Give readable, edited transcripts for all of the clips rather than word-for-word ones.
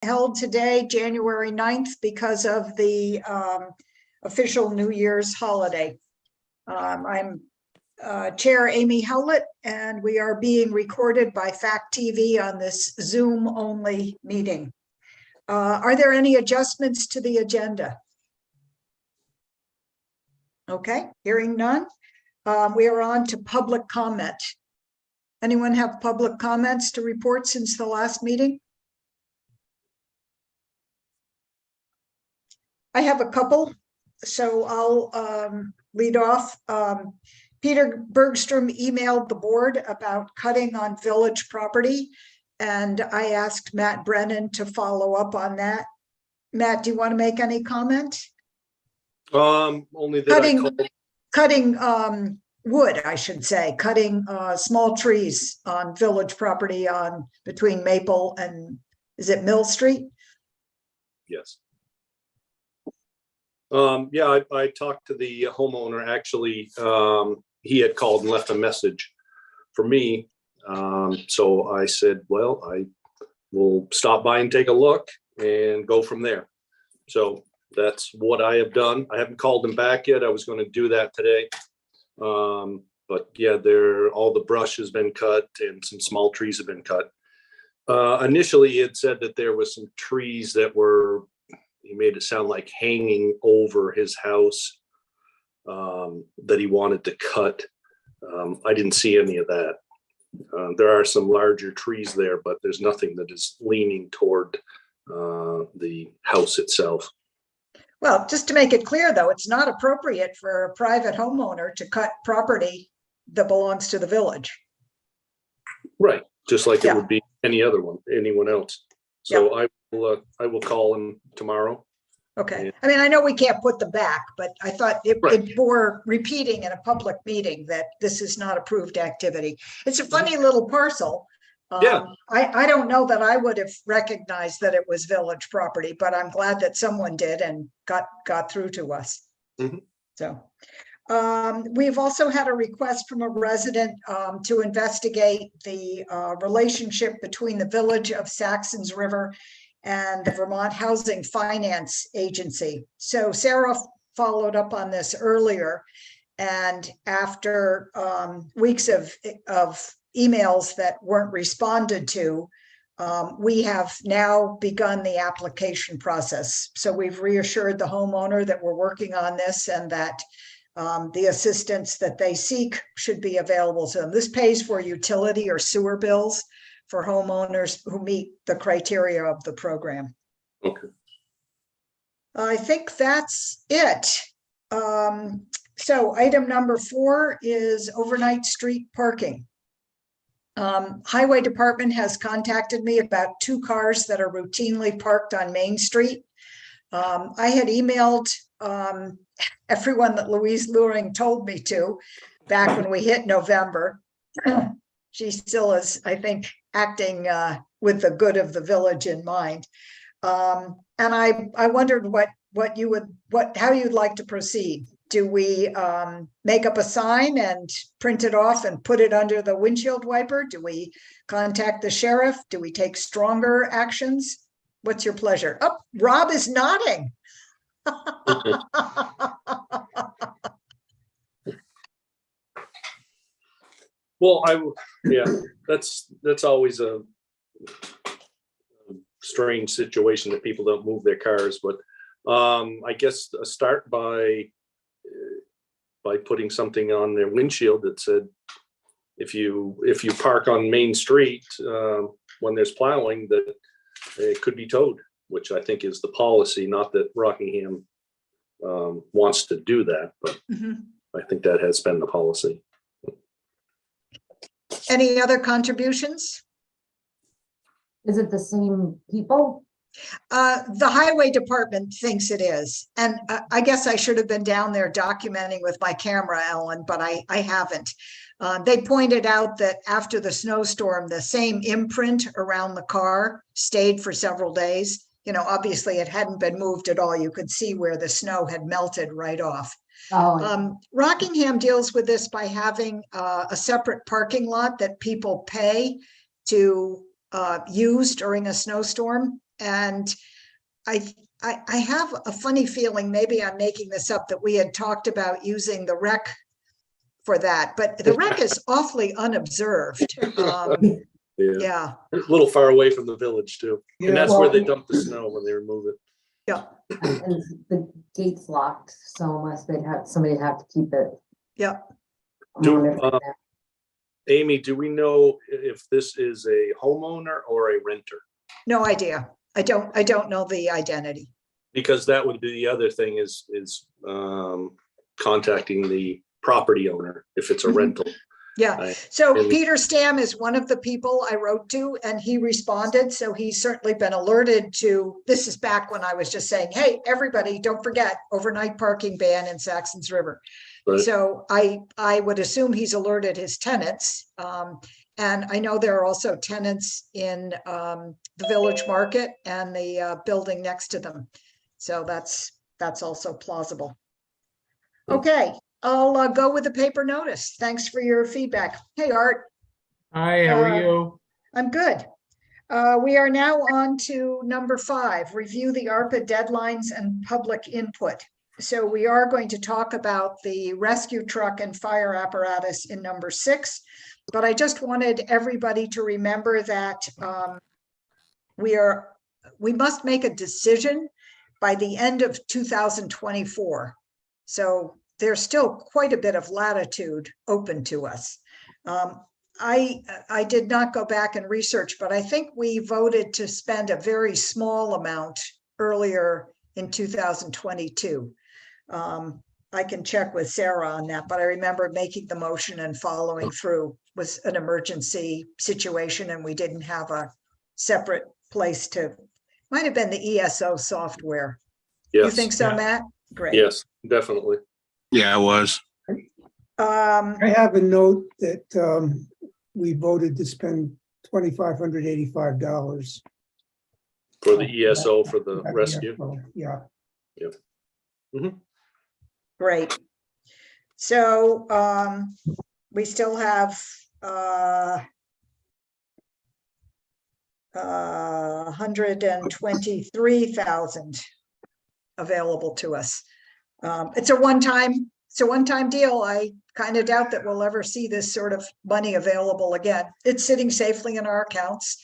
held today, January 9th, because of the official New Year's holiday. I'm Chair Amy Howlett, and we are being recorded by Fact TV on this Zoom-only meeting. Are there any adjustments to the agenda? Okay, hearing none. We are on to public comment. Anyone have public comments to report since the last meeting? I have a couple, so I'll lead off. Peter Bergstrom emailed the board about cutting on village property, and I asked Matt Brennan to follow up on that. Matt, do you want to make any comment? Only that cutting wood, I should say, cutting small trees on village property on between Maple and, is it Mill Street? Yes. Yeah, I talked to the homeowner. Actually, he had called and left a message for me. So I said, well, I will stop by and take a look and go from there. So that's what I have done. I haven't called him back yet. I was going to do that today. But yeah, all the brush has been cut and some small trees have been cut. Initially, he had said that there was some trees that were, he made it sound like hanging over his house that he wanted to cut. I didn't see any of that. There are some larger trees there, but there's nothing that is leaning toward the house itself. Well, just to make it clear, though, it's not appropriate for a private homeowner to cut property that belongs to the village. Right, just like it would be anyone else. So Yep. I will call him tomorrow. Okay. I mean, I know we can't put them back, but I thought it bore repeating in a public meeting that this is not approved activity. It's a funny little parcel. Yeah. I don't know that I would have recognized that it was village property, but I'm glad that someone did and got through to us. Mm-hmm. So we've also had a request from a resident to investigate the relationship between the village of Saxtons River and the Vermont Housing Finance Agency. So Sarah followed up on this earlier, and after weeks of emails that weren't responded to, we have now begun the application process. So we've reassured the homeowner that we're working on this and that the assistance that they seek should be available to them. This pays for utility or sewer bills for homeowners who meet the criteria of the program. Okay. I think that's it. So item number 4 is overnight street parking. Highway Department has contacted me about 2 cars that are routinely parked on Main Street. I had emailed everyone that Louise Luring told me to back when we hit November. She still is, I think, acting with the good of the village in mind. And I wondered how you'd like to proceed. Do we make up a sign and print it off and put it under the windshield wiper? Do we contact the sheriff? Do we take stronger actions? What's your pleasure? Oh, Rob is nodding. Well, that's always a strange situation that people don't move their cars, but I guess start by putting something on their windshield that said, if you park on Main Street when there's plowing, that it could be towed, which I think is the policy. Not that Rockingham wants to do that, but I think that has been the policy. Any other contributions? Is it the same people? The highway department thinks it is. And I guess I should have been down there documenting with my camera, Ellen, but I haven't. They pointed out that after the snowstorm, the same imprint around the car stayed for several days. You know, obviously it hadn't been moved at all. You could see where the snow had melted right off. Rockingham deals with this by having a separate parking lot that people pay to use during a snowstorm. And I have a funny feeling, maybe I'm making this up, that we had talked about using the rec for that, but the rec is awfully unobserved. Yeah, A little far away from the village too. And that's where they Well- dump the snow when they remove it. yeah, And the gate's locked, so unless somebody have to keep it. yeah. Amy, do we know if this is a homeowner or a renter? No idea. I don't know the identity. Because that would be the other thing is contacting the property owner if it's a Mhm. rental. Yeah, so and- Peter Stam is one of the people I wrote to, and he responded, so he's certainly been alerted to, this is back when I was just saying, hey, everybody, don't forget overnight parking ban in Saxtons River. Right. So I would assume he's alerted his tenants. And I know there are also tenants in the Village Market and the building next to them. So that's also plausible. Okay, I'll go with the paper notice. Thanks for your feedback. Hey, Art. Hi, how are you? I'm good. We are now on to number 5, review the ARPA deadlines and public input. So we are going to talk about the rescue truck and fire apparatus in number 6, but I just wanted everybody to remember that we must make a decision by the end of 2024. So there's still quite a bit of latitude open to us. I did not go back and research, but I think we voted to spend a very small amount earlier in 2022. I can check with Sarah on that, but I remember making the motion and following through. Was an emergency situation and we didn't have a separate place to, might have been the ESO software. Yes. You think so, Yeah. Matt? Great. Yes, definitely. Yeah, it was. I have a note that we voted to spend $2,585. For the ESO for the rescue. Yeah. Great. So we still have 123,000 available to us. It's a one-time deal. I kind of doubt that we'll ever see this sort of money available again. It's sitting safely in our accounts.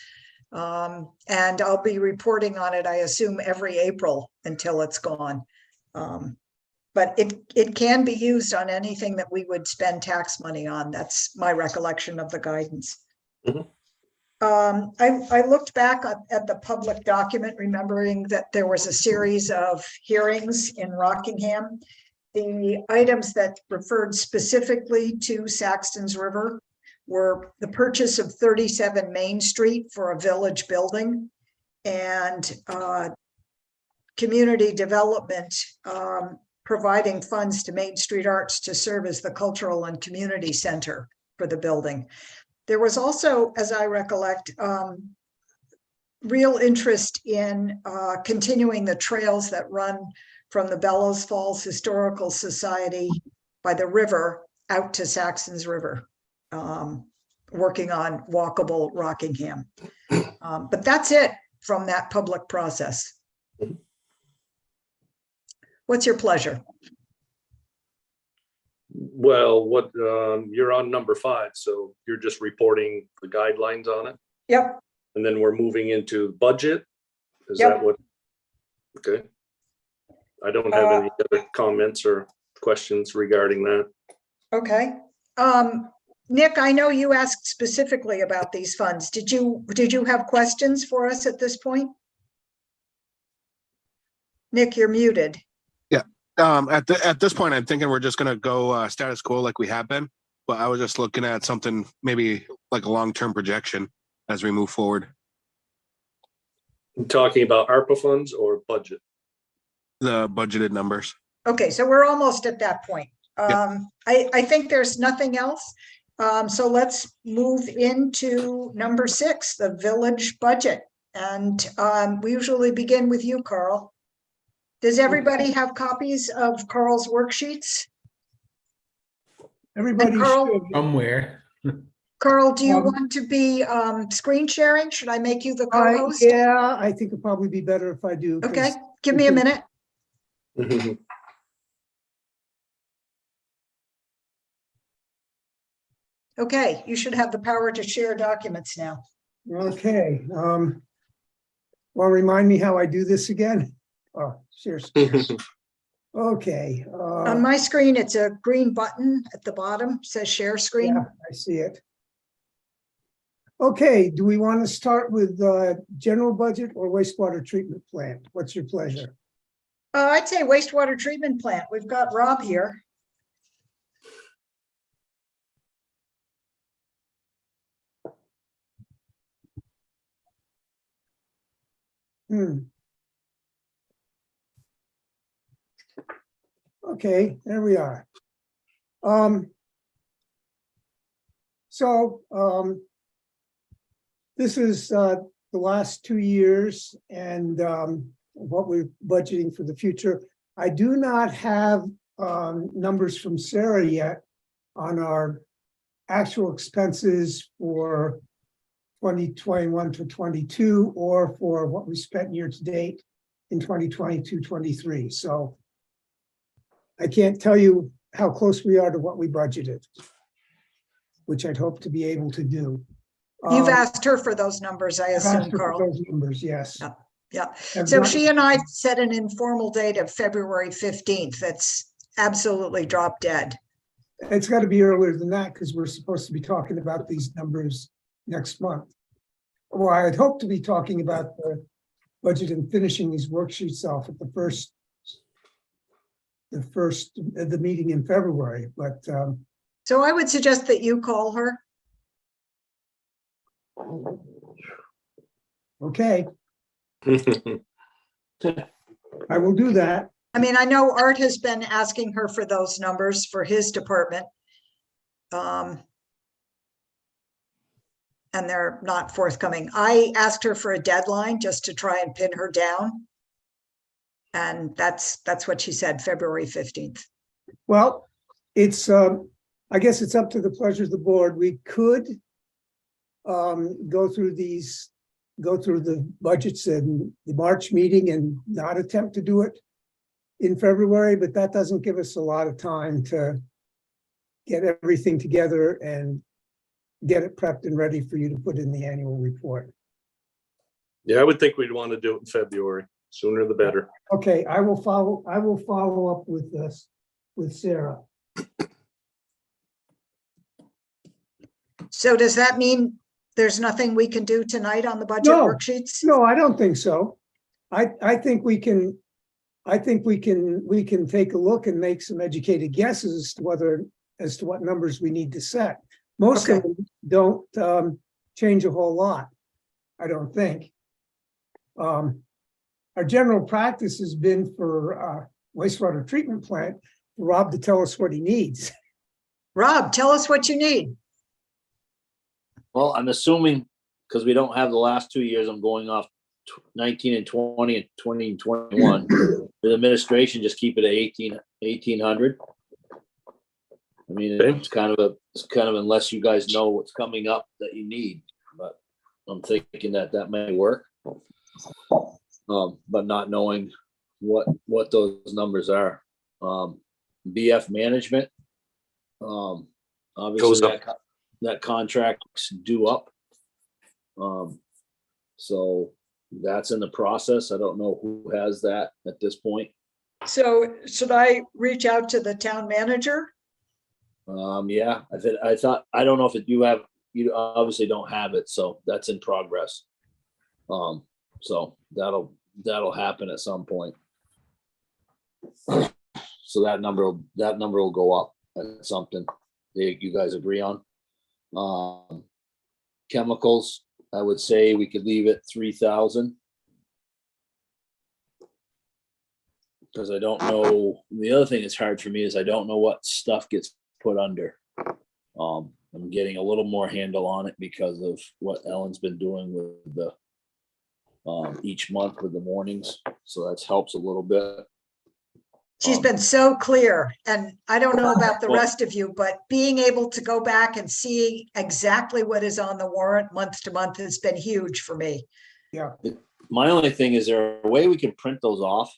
And I'll be reporting on it, I assume, every April until it's gone. But it can be used on anything that we would spend tax money on. That's my recollection of the guidance. Mhm. I looked back at the public document, remembering that there was a series of hearings in Rockingham. The items that referred specifically to Saxtons River were the purchase of 37 Main Street for a village building and community development, providing funds to Main Street Arts to serve as the cultural and community center for the building. There was also, as I recollect, real interest in continuing the trails that run from the Bellows Falls Historical Society by the river out to Saxtons River, working on walkable Rockingham. But that's it from that public process. What's your pleasure? Well, you're on number 5, so you're just reporting the guidelines on it, Yep, and then we're moving into budget. Is Yep. that what? Okay. I don't have any other comments or questions regarding that. okay. Nick, I know you asked specifically about these funds. Did you have questions for us at this point? Nick, you're muted. At this point, I'm thinking we're just gonna go status quo like we have been. But I was just looking at something maybe like a long-term projection as we move forward. I'm talking about ARPA funds or budget? The budgeted numbers. Okay, so we're almost at that point. Yep. I think there's nothing else. So let's move into number 6, the village budget. And we usually begin with you, Carl. Does everybody have copies of Carl's worksheets? Everybody Carl- should. Somewhere. Carl, do you Um, want to be screen sharing? Should I make you the co-host? Yeah, I think it'd probably be better if I do. 'cause Okay, give me a minute. Okay, you should have the power to share documents now. Okay, well, remind me how I do this again? Oh, share screen. Okay, On my screen, it's a green button at the bottom, says share screen. yeah, I see it. Okay, do we want to start with general budget or wastewater treatment plant? What's your pleasure? I'd say wastewater treatment plant. We've got Rob here. Okay, there we are. So this is the last 2 years and what we're budgeting for the future. I do not have numbers from Sarah yet on our actual expenses for 2021 to 22 or for what we spent year to date in 2022-23. So I can't tell you how close we are to what we budgeted, which I'd hope to be able to do. You've asked her for those numbers, I I've assume, asked her for Carl. those numbers, yes. Yeah. Yeah. Have So not- she and I set an informal date of February 15th. That's absolutely drop dead. It's got to be earlier than that because we're supposed to be talking about these numbers next month. Well, I'd hope to be talking about the budget and finishing these worksheets off at the meeting in February, but So I would suggest that you call her. okay, I will do that. I mean, I know Art has been asking her for those numbers for his department. And they're not forthcoming. I asked her for a deadline just to try and pin her down. And that's what she said, February 15th. Well, it's I guess it's up to the pleasure of the board. We could go through the budgets in the March meeting and not attempt to do it in February, but that doesn't give us a lot of time to get everything together and get it prepped and ready for you to put in the annual report. Yeah, I would think we'd want to do it in February. Sooner the better. Okay, I will follow up with this, with Sarah. So does that mean there's nothing we can do tonight on the budget No. worksheets? No, I don't think so. I think we can take a look and make some educated guesses as to what numbers we need to set. Most of Okay. them don't change a whole lot, I don't think. Our general practice has been for wastewater treatment plant, for Rob to tell us what he needs. Rob, tell us what you need. Well, I'm assuming, because we don't have the last 2 years, I'm going off 19 and 20 and 20 and 21. The administration, just keep it at 1,800. I mean, Okay. it's kind of unless you guys know what's coming up that you need, but I'm thinking that may work. But not knowing what those numbers are. BF management. Goes Obviously up. that contract's due up. So that's in the process. I don't know who has that at this point. So should I reach out to the town manager? Yeah, I thought, I don't know if you obviously don't have it, so that's in progress. So that'll happen at some point. So that number will go up at something that you guys agree on. Chemicals, I would say we could leave it 3,000. Because I don't know, the other thing that's hard for me is I don't know what stuff gets put under. I'm getting a little more handle on it because of what Ellen's been doing with the each month with the mornings, so that helps a little bit. She's been so clear, and I don't know about the Well- rest of you, but being able to go back and see exactly what is on the warrant month to month has been huge for me. My only thing is there a way we can print those off?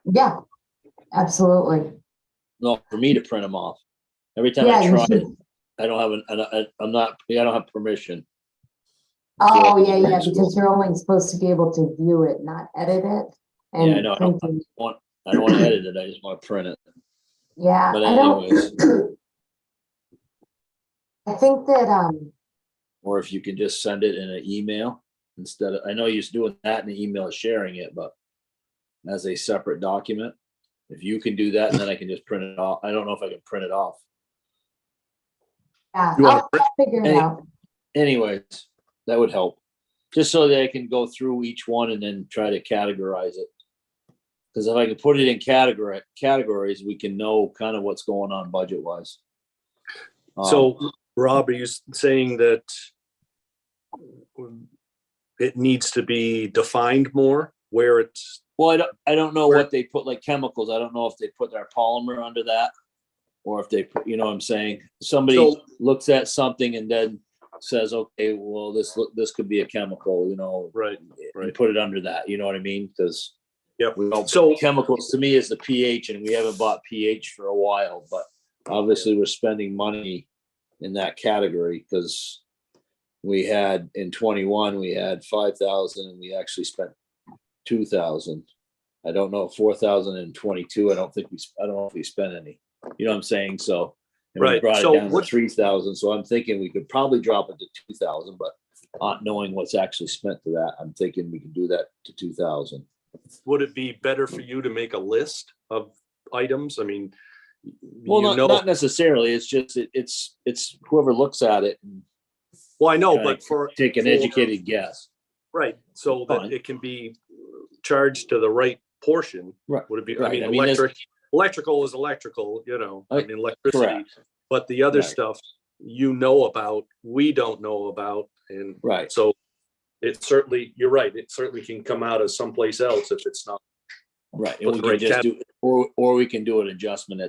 Yeah, absolutely. No, for me to print them off. Every time Yeah, I you try, should. I don't have I'm not, I don't have permission. Oh, yeah, yeah, because you're only supposed to be able to view it, not edit it. Yeah, I And know. I don't printing. I don't want to edit it. I just want to print it. Yeah, But I don't. anyways. I think that, Or if you can just send it in an email instead of, I know you're doing that in the email, sharing it, but as a separate document, if you can do that, and then I can just print it off. I don't know if I can print it off. yeah, You wanna I'll figure it Any- out. Anyways, that would help. Just so that I can go through each one and then try to categorize it. Because if I can put it in categories, we can know kind of what's going on budget wise. So Rob, are you saying that it needs to be defined more where it's, Well, I don't know what they put, like chemicals. I don't know if they put their polymer under that. Or if they put, you know what I'm saying? Somebody So- looks at something and then says, okay, well, this could be a chemical, you know. right, And right. put it under that, you know what I mean? Because Yep. we don't, So- chemicals to me is the pH, and we haven't bought pH for a while, but obviously we're spending money in that category because we had in 21, we had 5,000 and we actually spent 2,000. I don't know, 4,000 in 22. I don't know if we spent any, you know what I'm saying? So, and we Right. brought So it down to what- 3,000. So I'm thinking we could probably drop it to 2,000, but not knowing what's actually spent to that, I'm thinking we can do that to 2,000. would it be better for you to make a list of items? I mean, Well, you not necessarily. It's just, it's whoever looks at it and well, I know, kinda but for. take an for- educated guess. Right, so that Fine. it can be charged to the right portion. Right, Would it be, I right. mean, I mean, there's- electrical is electrical, you know, I Right, mean, electricity. Correct, But the other Right. stuff you know about, we don't know about, and right. so it certainly, you're right, it certainly can come out of someplace else if it's not. Right, Put and we the can right just do, or we can do an adjustment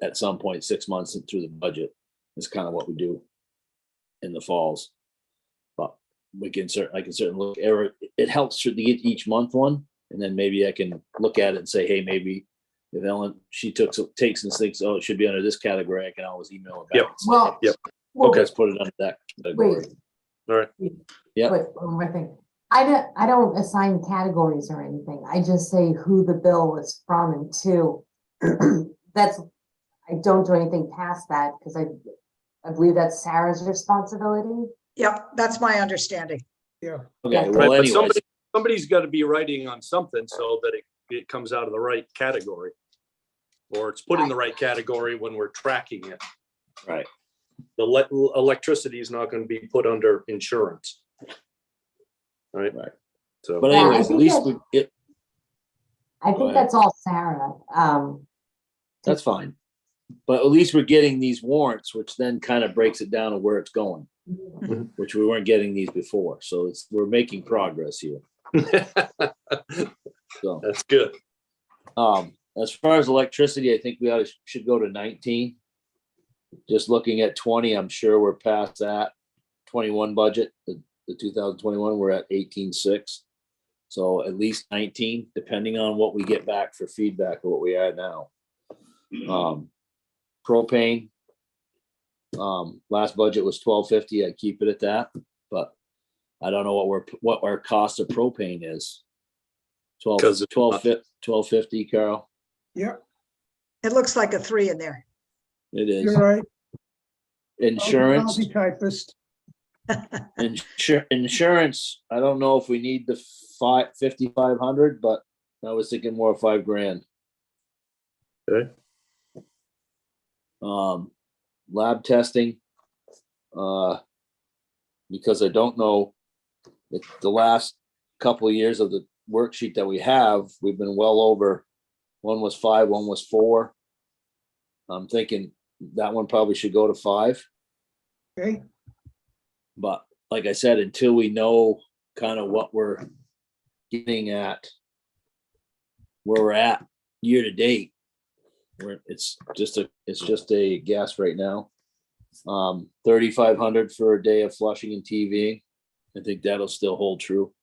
at some point, 6 months through the budget. Is kind of what we do in the falls. But I can certainly look, it helps to get each month one, and then maybe I can look at it and say, hey, maybe if Ellen, she takes and thinks, oh, it should be under this category, I can always email it back. Yep. and say, Well. Yep. well, Okay. Let's put it under that category. Wait. All right, Yep. Wait, one more thing. I don't assign categories or anything. I just say who the bill is from and to. I don't do anything past that because I believe that's Sarah's responsibility. Yep, that's my understanding. Yeah. Okay, right, well, but anyways, somebody's gotta be writing on something so that it comes out of the right category. Or it's put in the right category when we're tracking it. right. The electricity is not gonna be put under insurance. Right? Right. So. But Yeah, I anyways, at think least that- I Go think ahead. that's all Sarah. that's fine. But at least we're getting these warrants, which then kind of breaks it down to where it's going, which we weren't getting these before. So we're making progress here. So, That's good. as far as electricity, I think we should go to 19. Just looking at 20, I'm sure we're past that. 21 budget, the 2021, we're at 18.6. So at least 19, depending on what we get back for feedback of what we are now. Propane. Last budget was 1250. I keep it at that, but I don't know what our cost of propane is. 'Cause it's not- 1250, Carol. Yeah, It looks like a 3 in there. It is. you're right. Insurance, Lousy typist. insurance. I don't know if we need the 5,500, but I was thinking more of $5,000. Okay. Lab testing. Because I don't know, the last couple of years of the worksheet that we have, we've been well over. One was 5, one was 4. I'm thinking that one probably should go to 5. Okay, But like I said, until we know kind of what we're getting at, where we're at year to date, where it's just a guess right now. 3,500 for a day of flushing and TV. I think that'll still hold true.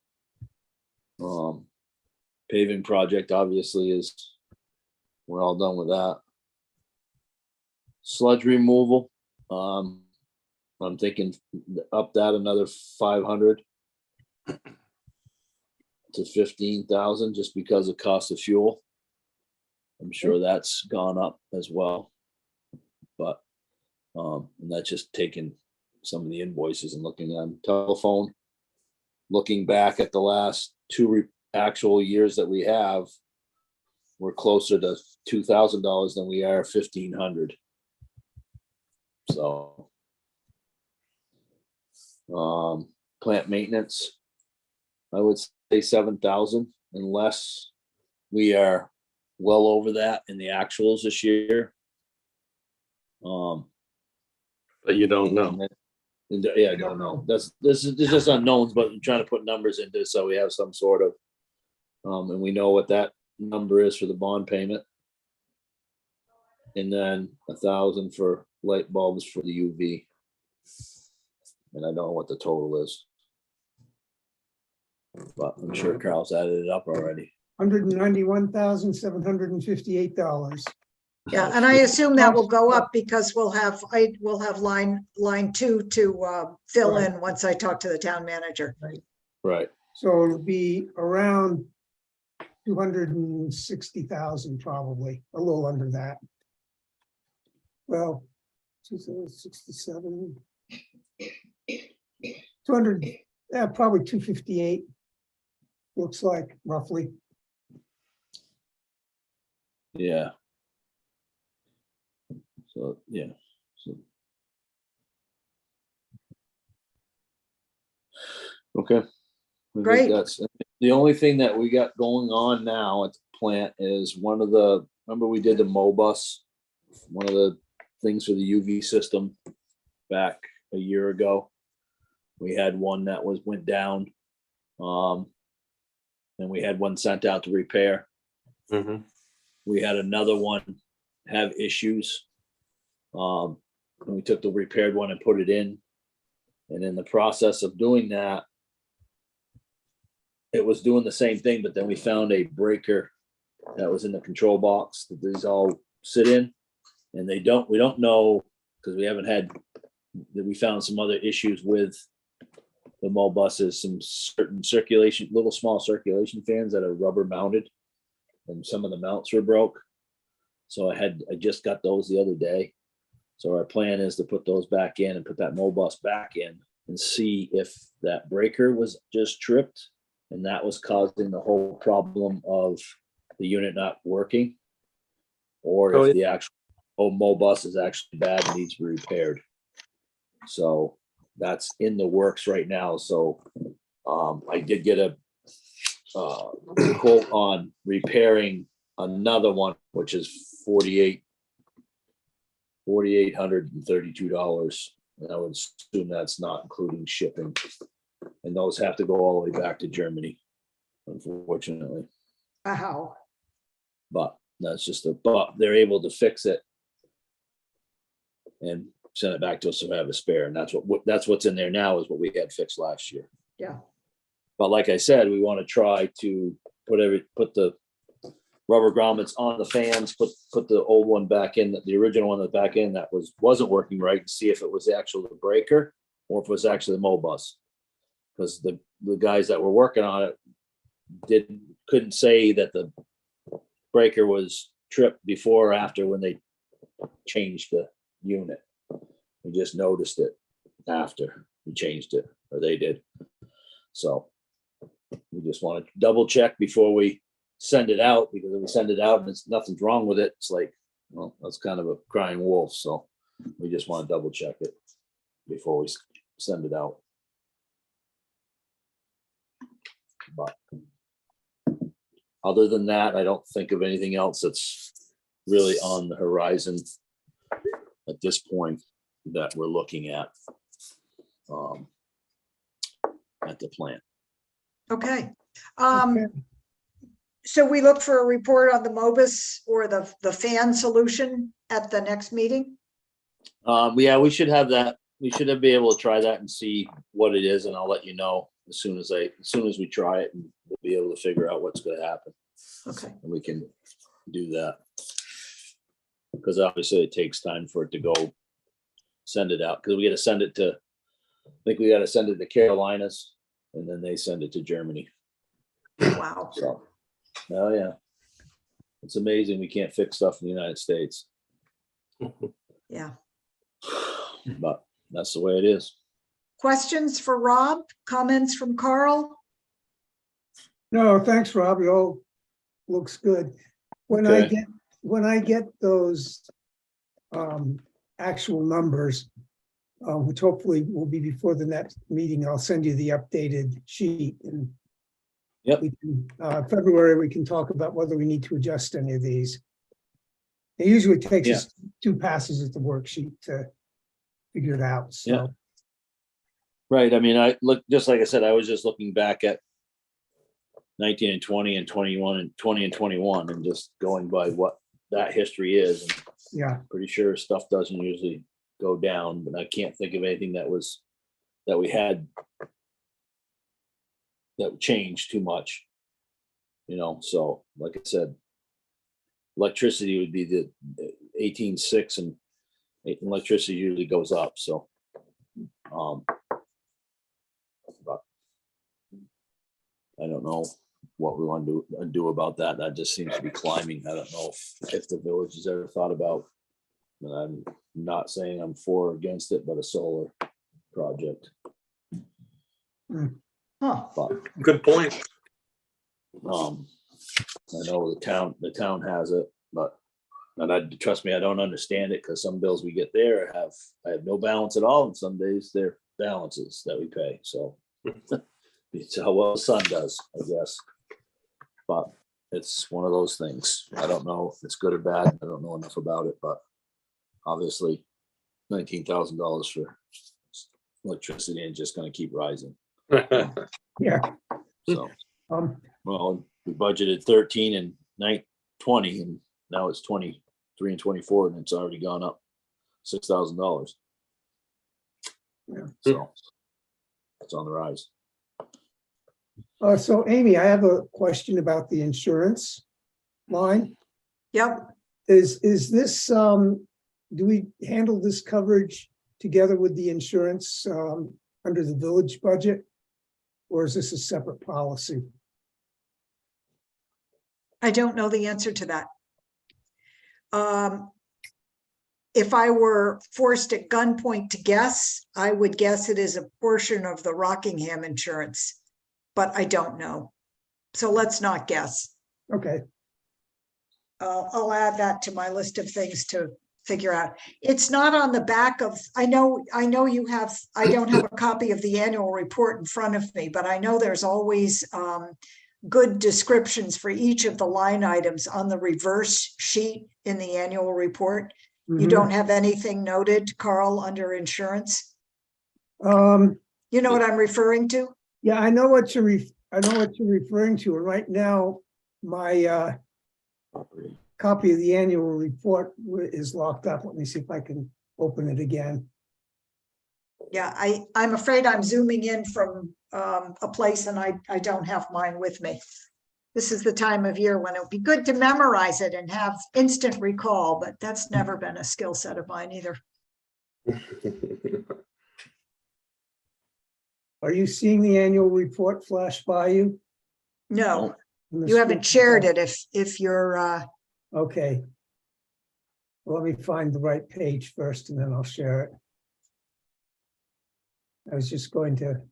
Paving project obviously is, we're all done with that. Sludge removal, I'm thinking up that another 500 to 15,000 just because of cost of fuel. I'm sure that's gone up as well. But and that's just taking some of the invoices and looking on telephone. Looking back at the last two actual years that we have, we're closer to $2,000 than we are 1,500. So, plant maintenance, I would say 7,000, unless we are well over that in the actuals this year. But you don't know. Yeah, I don't know. This is just unknowns, but I'm trying to put numbers into it so we have some sort of, and we know what that number is for the bond payment. And then 1,000 for light bulbs for the UV. And I don't know what the total is. But I'm sure Carl's added it up already. $191,758. Yeah, and I assume that will go up because we'll have line two to fill Right. in once I talk to the town manager. Right. So it'll be around 260,000, probably, a little under that. Well, 267, 200, probably 258. Looks like roughly. Yeah. So, yeah. So. Okay. I think Great. that's the only thing that we got going on now at the plant is remember we did the Mobus, one of the things for the UV system back a year ago. We had one that went down. And we had one sent out to repair. Mhm. We had another one have issues. And we took the repaired one and put it in. And in the process of doing that, it was doing the same thing, but then we found a breaker that was in the control box that these all sit in. And we don't know, because we haven't had, that we found some other issues with the Mobuses, some certain circulation, little small circulation fans that are rubber mounted, and some of the mounts were broke. So I just got those the other day. So our plan is to put those back in and put that Mobus back in and see if that breaker was just tripped and that was causing the whole problem of the unit not working, or if the actual Mobus is actually bad and needs to be repaired. So that's in the works right now. So I did get a quote on repairing another one, which is $4,832. And I would assume that's not including shipping. And those have to go all the way back to Germany, unfortunately. Wow. But that's but they're able to fix it and send it back to us to have a spare. And that's what's in there now is what we had fixed last year. Yeah. But like I said, we want to try to put the rubber grommets on the fans, put the old one back in, the original one back in that wasn't working right, and see if it was actually the breaker or if it was actually the Mobus. Because the guys that were working on it couldn't say that the breaker was tripped before or after when they changed the unit. We just noticed it after we changed it, or they did. So we just want to double check before we send it out, because if we send it out and nothing's wrong with it, it's like, well, that's kind of a crying wolf. So we just want to double check it before we send it out. But other than that, I don't think of anything else that's really on the horizon at this point that we're looking at the plant. Okay. Okay. So we look for a report on the MOBIS or the fan solution at the next meeting? Yeah, we should have that. We should be able to try that and see what it is, and I'll let you know as soon as we try it, and we'll be able to figure out what's gonna happen, Okay, and we can do that. Because obviously it takes time for it to go, send it out, because we gotta send it to, I think we gotta send it to Carolinas, and then they send it to Germany, wow. so. Oh, yeah. It's amazing we can't fix stuff in the United States, Yeah. but that's the way it is. Questions for Rob? Comments from Carl? No, thanks, Rob. It all looks good. When Okay. I get those actual numbers, which hopefully will be before the next meeting, I'll send you the updated sheet, and Yep. we can, February, we can talk about whether we need to adjust any of these. It usually takes us 2 passes at the worksheet to figure it out, Yeah. so. Right, I mean, just like I said, I was just looking back at 19 and 20 and 21 and 20 and 21 and just going by what that history is. And Yeah, pretty sure stuff doesn't usually go down, but I can't think of anything that we had that changed too much. So like I said, electricity would be the 18.6, and electricity usually goes up, so. But I don't know what we want to do about that. That just seems to be climbing. I don't know if the village has ever thought about, and I'm not saying I'm for or against it, but a solar project. Huh, But Good point. I know the town has it, but, and trust me, I don't understand it, because some bills we get there I have no balance at all, and some days they're balances that we pay, so. It's how well the sun does, I guess. But it's one of those things. I don't know if it's good or bad. I don't know enough about it, but obviously $19,000 for electricity is just gonna keep rising, yeah. so. Um, We budgeted 13 and 20, and now it's 23 and 24, and it's already gone up $6,000. Yeah. So it's on the rise. So Amy, I have a question about the insurance line. yep. Is this, do we handle this coverage together with the insurance, under the village budget? Or is this a separate policy? I don't know the answer to that. If I were forced at gunpoint to guess, I would guess it is a portion of the Rockingham insurance, but I don't know. So let's not guess. Okay, I'll add that to my list of things to figure out. It's not on the back of, I know you have, I don't have a copy of the annual report in front of me, but I know there's always good descriptions for each of the line items on the reverse sheet in the annual report. You Mhm. don't have anything noted, Carl, under insurance? Um, You know what I'm referring to? yeah, I know what you're referring to, and right now, my Property. copy of the annual report is locked up. Let me see if I can open it again. Yeah, I'm afraid I'm zooming in from a place and I don't have mine with me. This is the time of year when it would be good to memorize it and have instant recall, but that's never been a skill set of mine either. Are you seeing the annual report flash by you? No, On the you haven't screen? shared it if you're, Okay. Let me find the right page first and then I'll share it. I was just going to.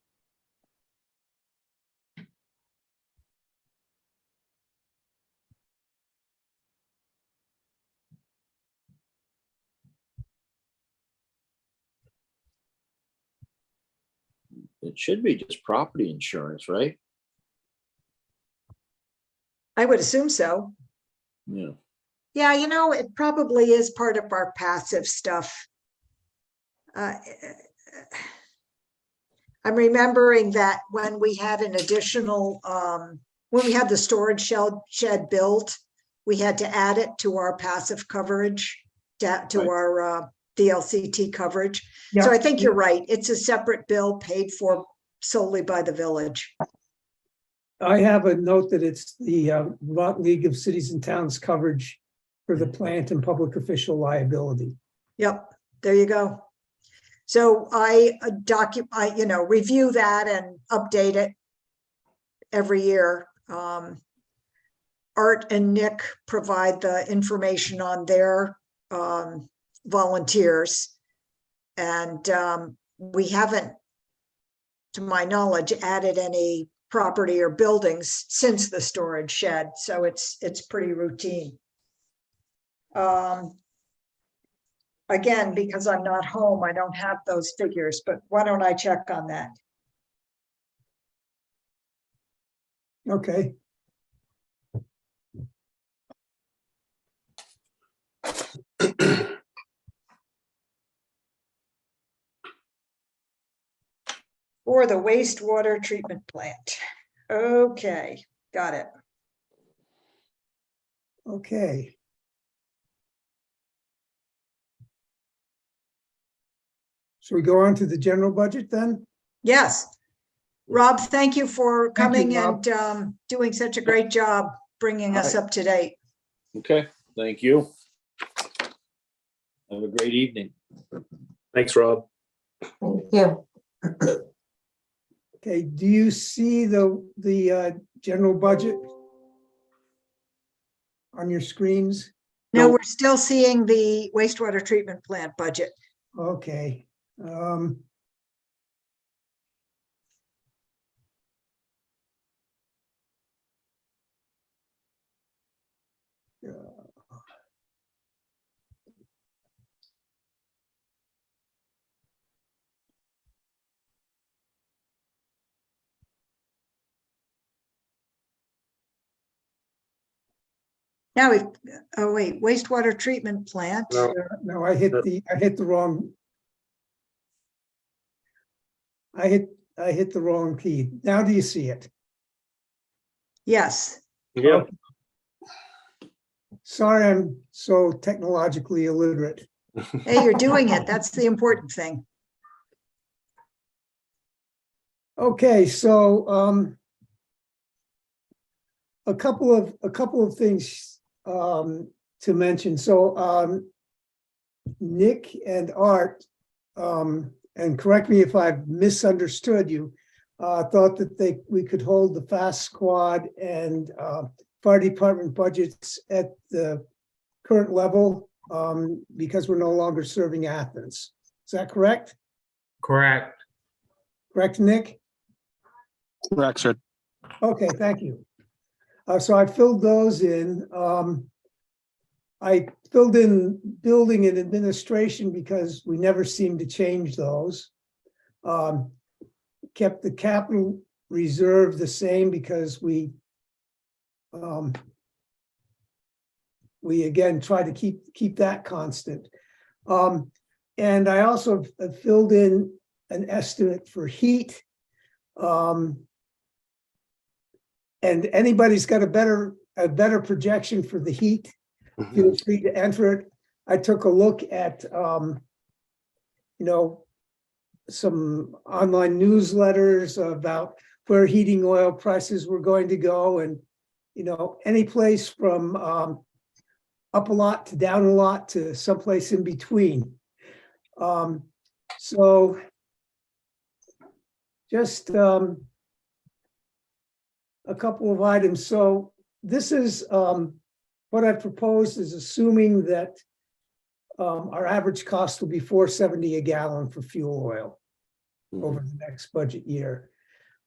It should be just property insurance, right? I would assume so. Yeah. Yeah, it probably is part of our passive stuff. I'm remembering that when we had an additional when we had the storage shed built, we had to add it to our passive coverage, to Right. our DLCT coverage. So I think you're right. It's a separate bill paid for solely by the village. I have a note that it's the Vermont League of Cities and Towns coverage for the plant and public official liability. Yep, there you go. So I review that and update it every year. Art and Nick provide the information on their volunteers. And we haven't, to my knowledge, added any property or buildings since the storage shed. So it's pretty routine. Again, because I'm not home, I don't have those figures, but why don't I check on that? Okay. For the wastewater treatment plant. Okay, got it. Okay. Should we go on to the general budget then? Yes. Rob, thank you for Thank you, coming Rob. and doing such a great job bringing us up to date. Okay, thank you. Have a great evening. Thanks, Rob. Thank you. Okay, do you see the general budget on your screens? No, we're still seeing the wastewater treatment plant budget. Okay. Now oh wait, wastewater treatment plant. No. No, I hit the wrong. I hit the wrong key. Now do you see it? Yes. Yeah, Sorry, I'm so technologically illiterate. Hey, you're doing it. That's the important thing. Okay, so a couple of things to mention. So Nick and Art, and correct me if I've misunderstood you, thought that we could hold the fast squad and fire department budgets at the current level because we're no longer serving Athens. Is that correct? Correct. Correct, Nick? Correct, sir. Okay, thank you. So I filled those in. I filled in building and administration because we never seem to change those. Kept the capital reserve the same because we again try to keep that constant. And I also filled in an estimate for heat. And anybody's got a better projection for the heat, feel free to enter it. I took a look at some online newsletters about where heating oil prices were going to go, and any place from up a lot to down a lot to someplace in between. So just a couple of items. So this is what I proposed is assuming that our average cost will be $4.70 a gallon for fuel oil over the next budget year.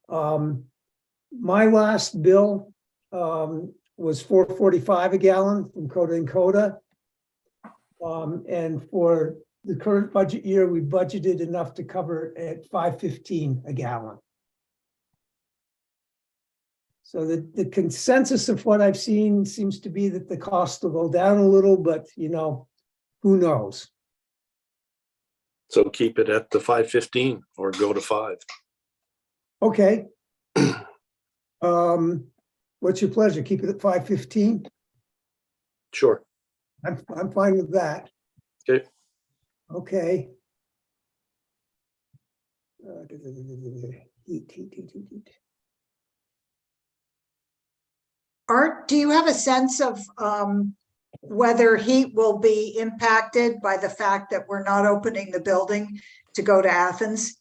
My last bill was $4.45 a gallon from Coda and Coda. And for the current budget year, we budgeted enough to cover it at $5.15 a gallon. So the consensus of what I've seen seems to be that the cost will go down a little, but who knows? so keep it at the 515 or go to 5. Okay. What's your pleasure? Keep it at 5:15? Sure. I'm fine with that. Okay. Okay. Art, do you have a sense of whether heat will be impacted by the fact that we're not opening the building to go to Athens?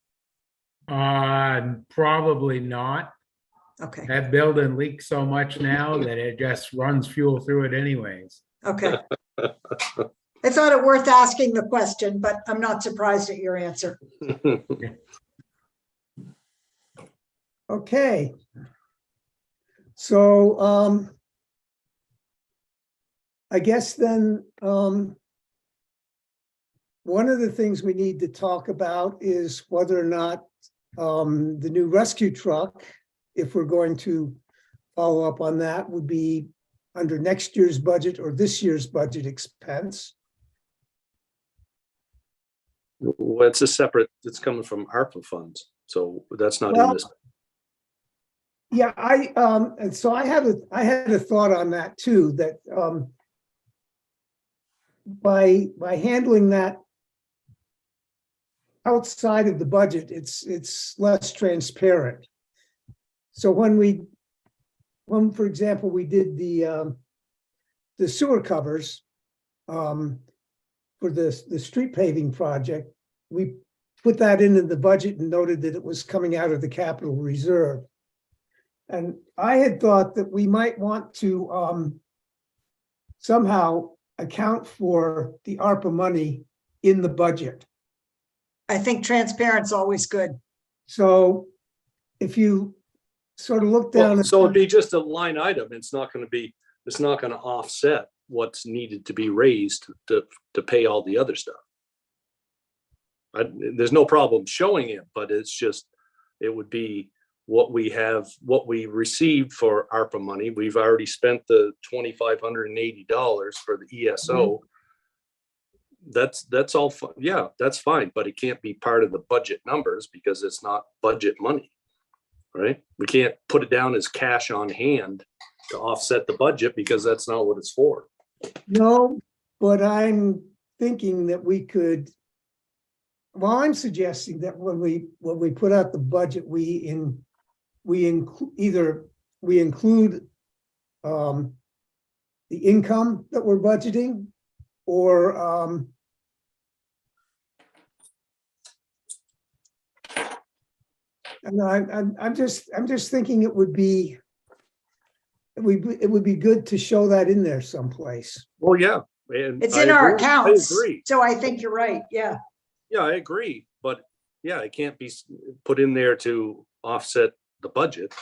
Probably not. Okay, That building leaks so much now that it just runs fuel through it anyways. okay. I thought it worth asking the question, but I'm not surprised at your answer. Okay. So, I guess then, one of the things we need to talk about is whether or not, the new rescue truck, if we're going to follow up on that, would be under next year's budget or this year's budget expense. Well, it's a separate, it's coming from ARPA funds, so that's not in Well, this. Yeah, and so I had a thought on that too, that, by handling that outside of the budget, it's less transparent. So when, for example, we did the sewer covers, for the street paving project, we put that into the budget and noted that it was coming out of the capital reserve. And I had thought that we might want to somehow account for the ARPA money in the budget. I think transparent's always good. So if you sort of look down. Well, so it'd be just a line item. It's not going to offset what's needed to be raised to pay all the other stuff. There's no problem showing it, but it's just, it would be what we received for ARPA money. We've already spent the $2,580 for the ESO. That's all. Yeah, that's fine, but it can't be part of the budget numbers because it's not budget money, right? We can't put it down as cash on hand to offset the budget because that's not what it's for. No, but I'm thinking that we could, well, I'm suggesting that when we put out the budget, we include the income that we're budgeting, or and I'm just thinking it would be good to show that in there someplace. Well, yeah. And It's in our I accounts. agree. So I think you're right. Yeah. Yeah, I agree. But yeah, it can't be put in there to offset the budget.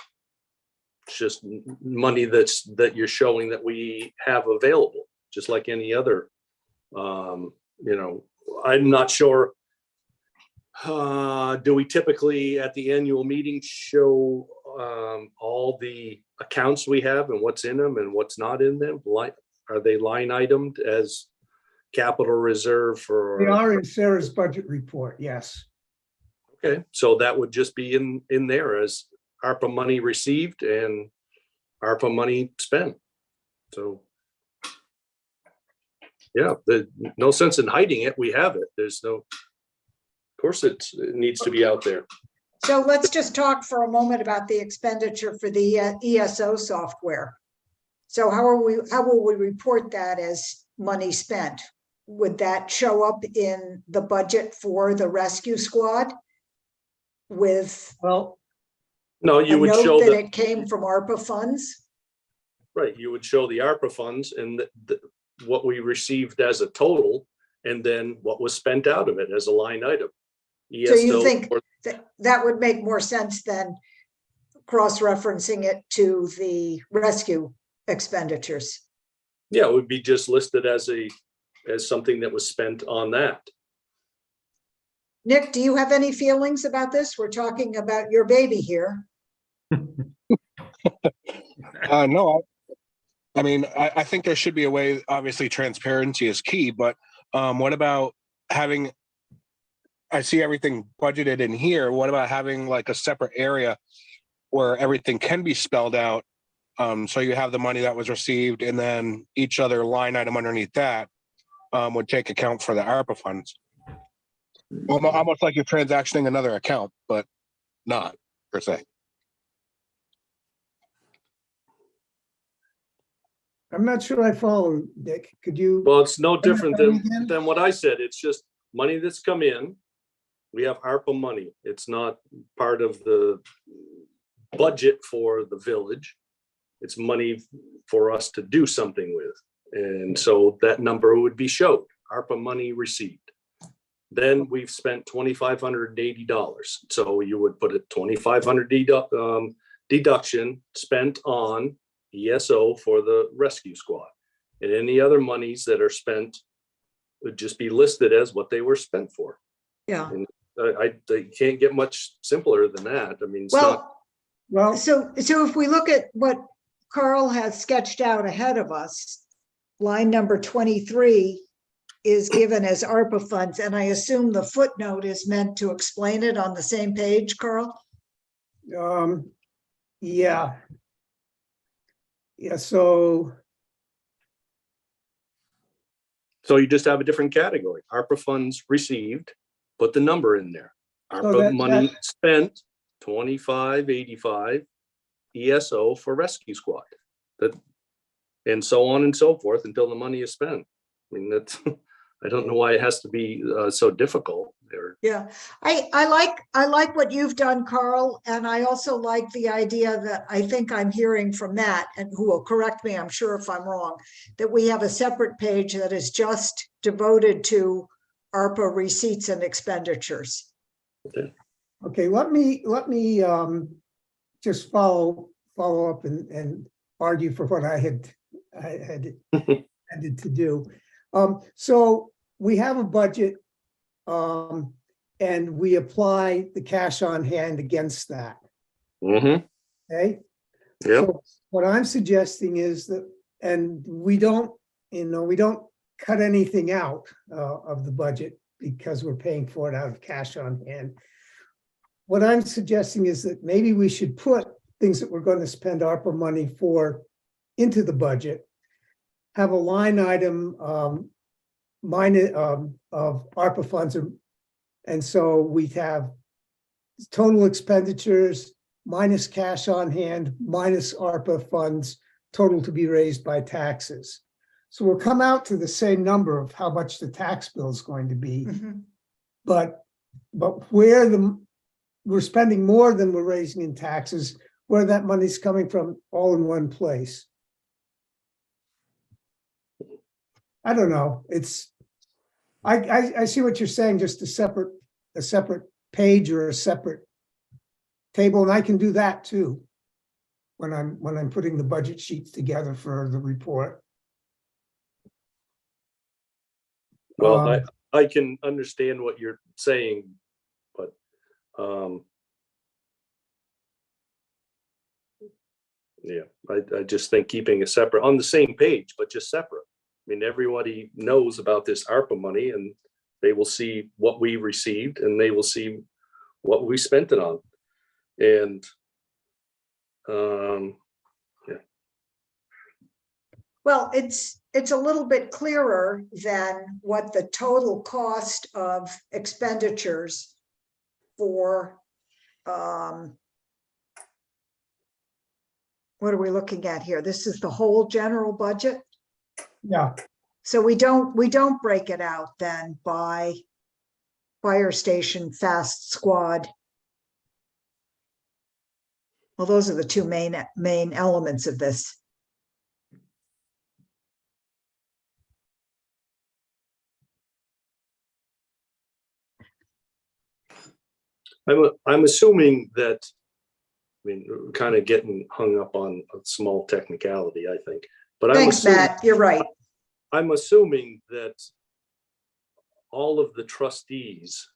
It's just money that you're showing that we have available, just like any other. I'm not sure. Do we typically at the annual meeting show all the accounts we have and what's in them and what's not in them? Are they line itemed as capital reserve for? They are in Sarah's budget report, yes. Okay, so that would just be in there as ARPA money received and ARPA money spent. So yeah, there's no sense in hiding it. We have it. There's no, of course it needs to be out there. So let's just talk for a moment about the expenditure for the ESO software. So how will we report that as money spent? Would that show up in the budget for the rescue squad with Well, No, a you would note show that the, it came from ARPA funds? right, you would show the ARPA funds and what we received as a total, and then what was spent out of it as a line item. So you ESO think or- that would make more sense than cross-referencing it to the rescue expenditures? Yeah, it would be just listed as something that was spent on that. Nick, do you have any feelings about this? We're talking about your baby here. No, I mean, I think there should be a way, obviously transparency is key, but what about having, I see everything budgeted in here. What about having like a separate area where everything can be spelled out So you have the money that was received, and then each other line item underneath that would take account for the ARPA funds. Almost like you're transactioning another account, but not per se. I'm not sure I follow, Dick. Could you? Well, it's no different Run that again? than what I said. It's just money that's come in. We have ARPA money. It's not part of the budget for the village. It's money for us to do something with. And so that number would be showed, ARPA money received. Then we've spent $2,580. So you would put a $2,500 deduction spent on ESO for the rescue squad. And any other monies that are spent would just be listed as what they were spent for. Yeah. And they can't get much simpler than that. I mean, it's not. Well, So if we look at what Carl has sketched out ahead of us, line number 23 is given as ARPA funds, and I assume the footnote is meant to explain it on the same page, Carl? yeah. Yeah, so, So you just have a different category, ARPA funds received, put the number in there. So ARPA money spent, 2585 ESO for rescue squad. That, and so on and so forth until the money is spent. I mean, that's, I don't know why it has to be so difficult there. Yeah, I like what you've done, Carl, and I also like the idea that I think I'm hearing from Matt, and who will correct me, I'm sure if I'm wrong, that we have a separate page that is just devoted to ARPA receipts and expenditures. okay, let me just follow up and argue for what I had intended to do. So we have a budget, and we apply the cash on hand against that. Mm-hmm. Okay. Yep. So what I'm suggesting is that, and we don't cut anything out of the budget because we're paying for it out of cash on hand. What I'm suggesting is that maybe we should put things that we're going to spend ARPA money for into the budget, have a line item of ARPA funds, and so we have total expenditures minus cash on hand minus ARPA funds, total to be raised by taxes. So we'll come out to the same number of how much the tax bill is going to be, but where we're spending more than we're raising in taxes, where that money's coming from, all in one place. I don't know. It's I see what you're saying, just a separate page or a separate table, and I can do that too when I'm putting the budget sheets together for the report. Well, I can understand what you're saying, but yeah, I just think keeping it separate on the same page, but just separate. I mean, everybody knows about this ARPA money, and they will see what we received and they will see what we spent it on. And yeah. Well, it's a little bit clearer than what the total cost of expenditures for what are we looking at here? This is the whole general budget. Yeah. So we don't break it out then by fire station, fast squad. Well, those are the two main elements of this. I'm assuming that, I mean, we're kind of getting hung up on a small technicality, I think. But Thanks, Matt. You're right. I'm assuming that all of the trustees,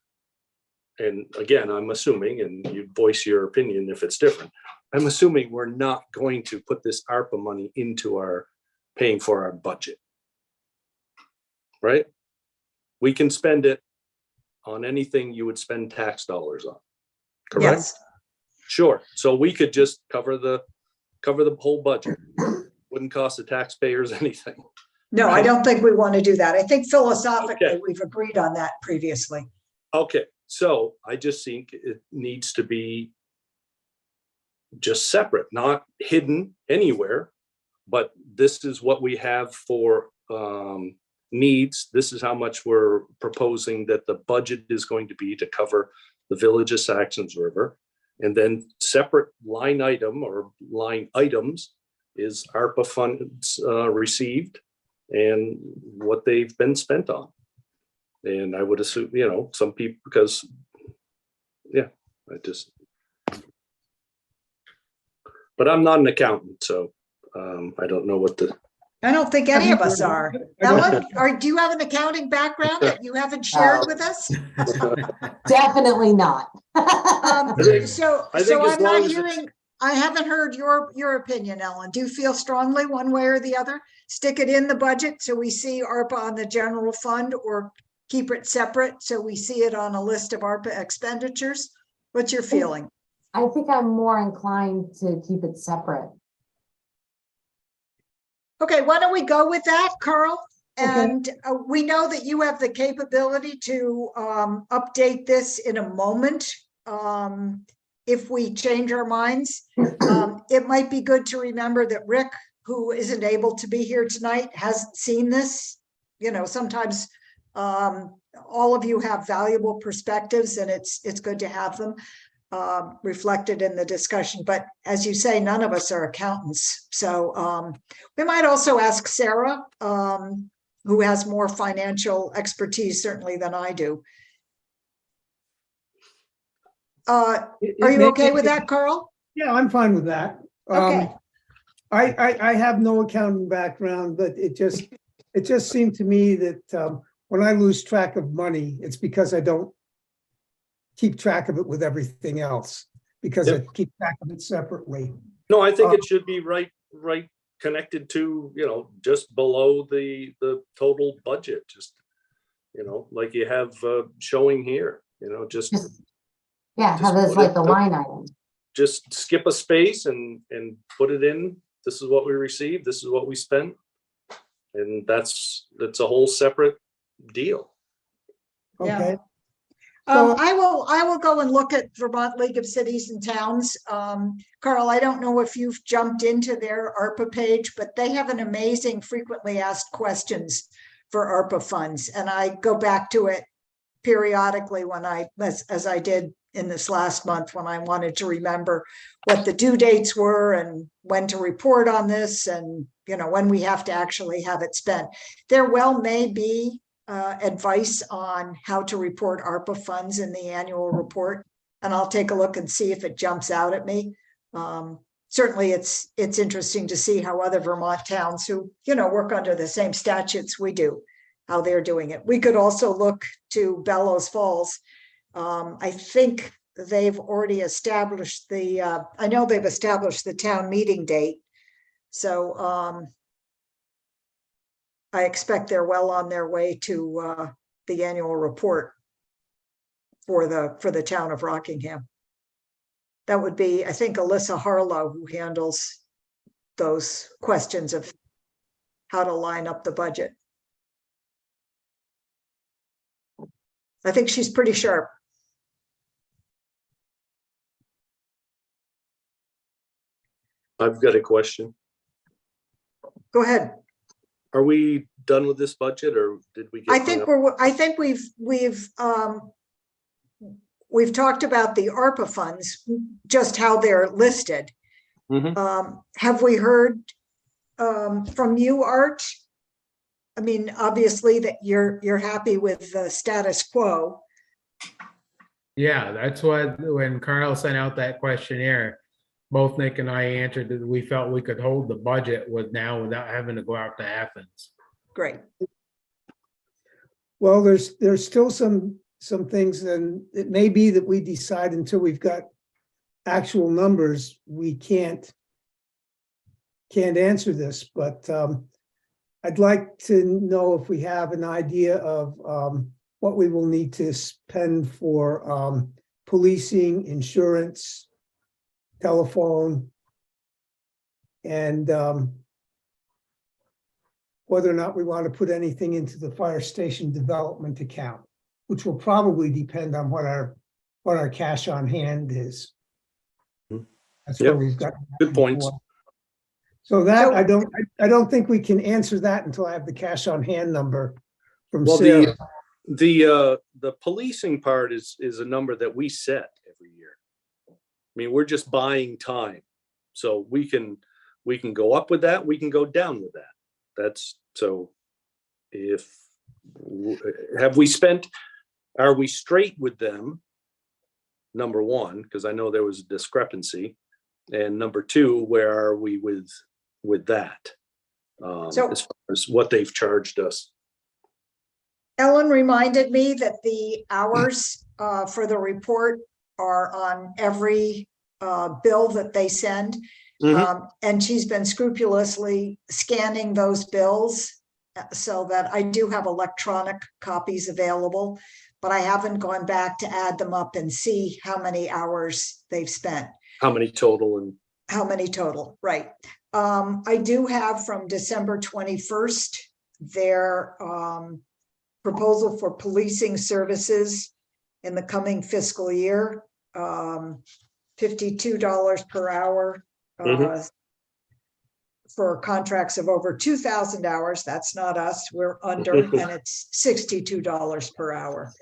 and again, I'm assuming, and you voice your opinion if it's different, I'm assuming we're not going to put this ARPA money into our paying for our budget. Right? We can spend it on anything you would spend tax dollars on. Correct? Yes. Sure. So we could just cover the cover the whole budget. Wouldn't cost the taxpayers anything. No, I Right. don't think we want to do that. I think philosophically, Okay. we've agreed on that previously. Okay, so I just think it needs to be just separate, not hidden anywhere. But this is what we have for needs. This is how much we're proposing that the budget is going to be to cover the village of Saxtons River. And then separate line item or line items is ARPA funds received and what they've been spent on. And I would assume, you know, some people, because, yeah, I just, but I'm not an accountant, so I don't know what the, I don't think any of us are. I don't- Ellen, do you have an accounting background that you haven't shared with us? Definitely not. So, I think so as I'm long not as it's- hearing, I haven't heard your opinion, Ellen. Do you feel strongly one way or the other? Stick it in the budget so we see ARPA on the general fund, or keep it separate so we see it on a list of ARPA expenditures? What's your feeling? I think I'm more inclined to keep it separate. Okay, why don't we go with that, Carl? Okay. And we know that you have the capability to update this in a moment. If we change our minds, it might be good to remember that Rick, who isn't able to be here tonight, hasn't seen this. You know, sometimes all of you have valuable perspectives, and it's good to have them reflected in the discussion. But as you say, none of us are accountants. So we might also ask Sarah, who has more financial expertise certainly than I do. Are you okay with that, Carl? Yeah, I'm fine with that. Okay. I have no accounting background, but it just seemed to me that when I lose track of money, it's because I don't keep track of it with everything else, because I keep track of it separately. no, I think it should be right connected to, you know, just below the total budget, just, you know, like you have showing here, you know, just Yeah, Just have this put like it a up. line item. just skip a space and put it in. This is what we received. This is what we spent. And that's a whole separate deal. Yeah. Okay, So- I will go and look at Vermont League of Cities and Towns. Carl, I don't know if you've jumped into their ARPA page, but they have an amazing frequently asked questions for ARPA funds. And I go back to it periodically when as I did in this last month, when I wanted to remember what the due dates were and when to report on this, and, you know, when we have to actually have it spent. There well may be advice on how to report ARPA funds in the annual report, and I'll take a look and see if it jumps out at me. Certainly it's interesting to see how other Vermont towns who, you know, work under the same statutes we do, how they're doing it. We could also look to Bellows Falls. I think they've already established I know they've established the town meeting date. So I expect they're well on their way to the annual report for the town of Rockingham. That would be, I think, Alyssa Harlow, who handles those questions of how to line up the budget. I think she's pretty sharp. I've got a question. Go ahead. Are we done with this budget, or did we get? I think we've talked about the ARPA funds, just how they're listed. Mhm. Have we heard from you, Art? I mean, obviously that you're happy with the status quo. Yeah, that's what, when Carl sent out that questionnaire, both Nick and I answered that we felt we could hold the budget without having to go out to Athens. Great. well, there's still some things, and it may be that we decide until we've got actual numbers, we can't answer this, but I'd like to know if we have an idea of what we will need to spend for policing, insurance, telephone, And whether or not we want to put anything into the fire station development account, which will probably depend on what our cash on hand is. Mhm. That's where Yep. we've got. Good points. So that, So- I don't think we can answer that until I have the cash on hand number from Well, Sarah. the policing part is a number that we set every year. I mean, we're just buying time. So we can go up with that, we can go down with that. That's so are we straight with them? Number one, because I know there was a discrepancy. And number two, where are we with that? So- As far as what they've charged us. Ellen reminded me that the hours for the report are on every bill that they send. Mhm. And she's been scrupulously scanning those bills so that I do have electronic copies available, but I haven't gone back to add them up and see how many hours they've spent. How many total and How many total, right? I do have from December 21st, their proposal for policing services in the coming fiscal year, $52 per hour. For contracts of over 2,000 hours. That's not us, we're under, and it's $62 per hour.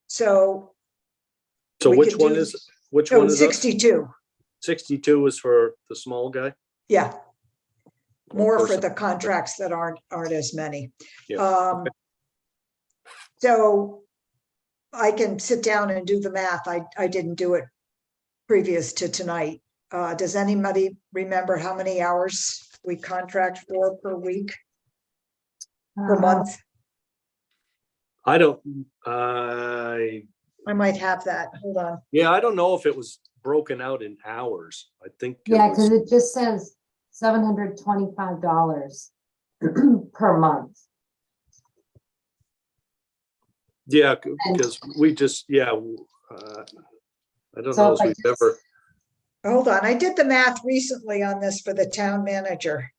So we which could one do- is which Oh, one is us? 62, 62 is for the small guy. yeah. One More for person. the contracts that aren't as many. Yeah. So I can sit down and do the math. I didn't do it previous to tonight. Does anybody remember how many hours we contract for per week, per month? I don't. I might have that. Hold on. Yeah, I don't know if it was broken out in hours. I think. Yeah, it because was, it just says $725 per month. yeah, And- because we just I don't So know if if I we've just- ever. Hold on. I did the math recently on this for the town manager.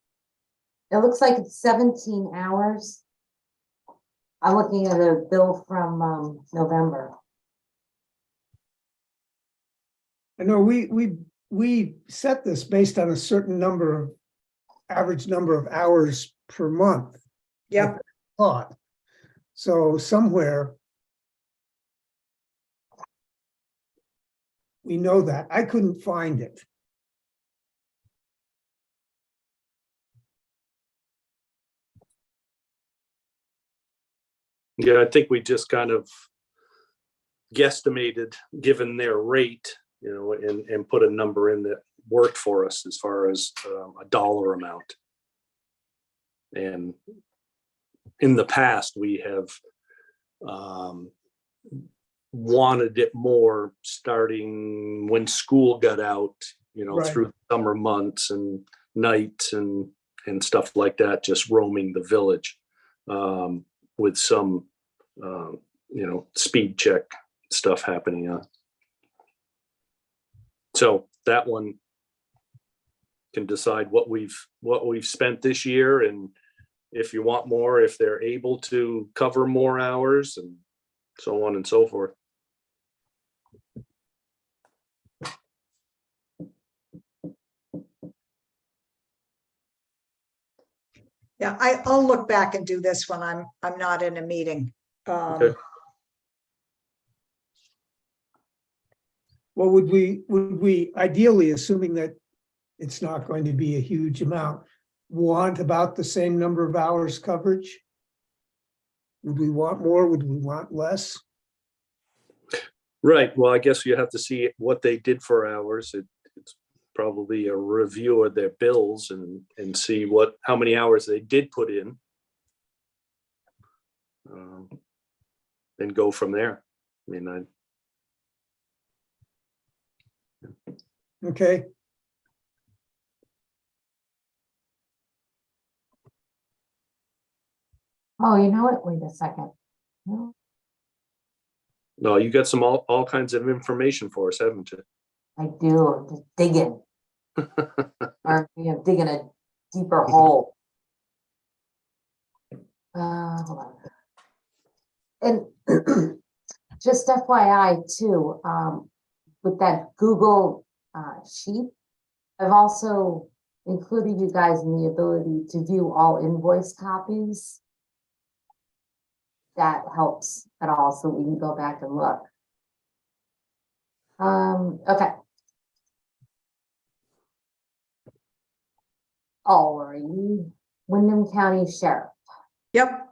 It looks like it's 17 hours. I'm looking at a bill from November. I know we set this based on a certain average number of hours per month. Yep. Thought. So somewhere we know that. I couldn't find it. Yeah, I think we just kind of guesstimated, given their rate, and put a number in that worked for us as far as a dollar amount. And in the past, we have wanted it more starting when school got out, Right. through summer months and nights and stuff like that, just roaming the village with some, speed check stuff happening on. So that one can decide what we've spent this year, and if you want more, if they're able to cover more hours, and so on and so forth. Yeah, I'll look back and do this when I'm not in a meeting. Okay. Well, would we ideally, assuming that it's not going to be a huge amount, want about the same number of hours coverage? Would we want more? Would we want less? Right. Well, I guess you have to see what they did for hours. It's probably a review of their bills and see how many hours they did put in. And go from there. I mean, Okay. Oh, you know what? Wait a second. No, no, you got all kinds of information for us, haven't you? I do, just digging. Or, digging a deeper hole. Hold on. And just FYI too, with that Google sheet, I've also included you guys in the ability to view all invoice copies. That helps at all, so we can go back and look. Okay. Alrighty, Wyndham County Sheriff. Yep.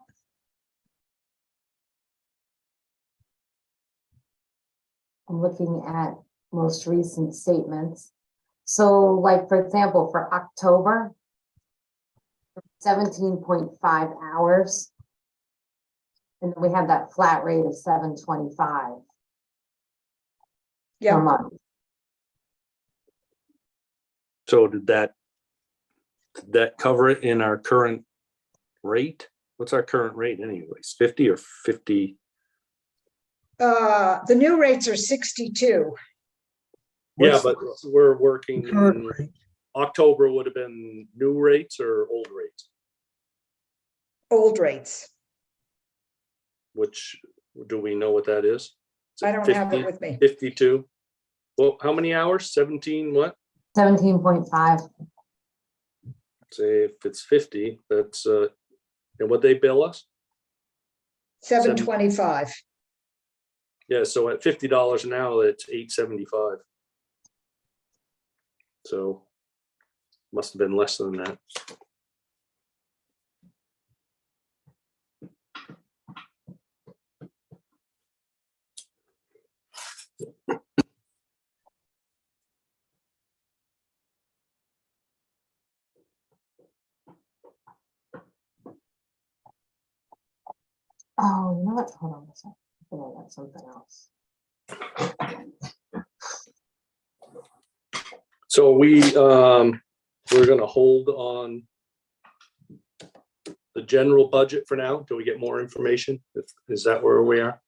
I'm looking at most recent statements. So like, for example, for October, 17.5 hours. And then we have that flat rate of 725 per Yep. month. So did that cover it in our current rate? What's our current rate anyways? 50 or 50? The new rates are 62. Yeah, What's but we're working, current rate? October would have been new rates or old rates, Old rates. which, do we know what that is? Is I don't have it with me. 52. Well, how many hours? 17 what? 17.5. Say if it's 50, that's, and what they bill us? 725. Yeah, so at $50 an hour, it's $8.75. So must have been less than that. Oh, you know what? Hold on a second. I think I got something else. So we're gonna hold on the general budget for now till we get more information. Is that where we are?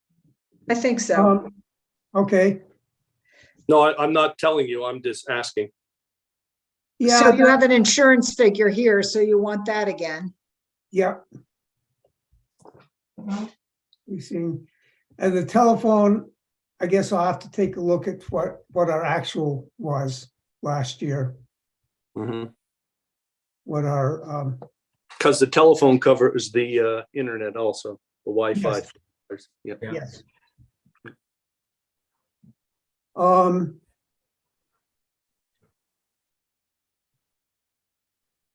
I think so. Okay, No, I'm not telling you, I'm just asking. yeah, So you have an insurance figure here, so you want that again. yeah. We see, and the telephone, I guess I'll have to take a look at what our actual was last year, what our, Because the telephone covers the internet also, the Wi-Fi. Yes. Yep. Yeah. yes.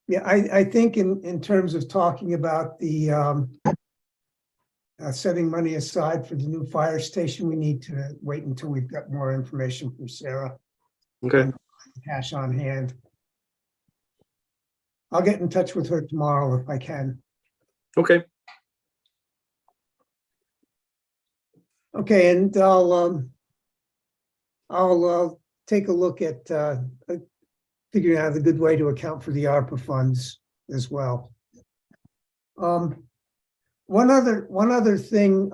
Yeah, I think in terms of talking about the setting money aside for the new fire station, we need to wait until we've got more information from Sarah. Okay, Cash on hand. I'll get in touch with her tomorrow if I can. okay. Okay, and I'll take a look at figuring out a good way to account for the ARPA funds as well. One other thing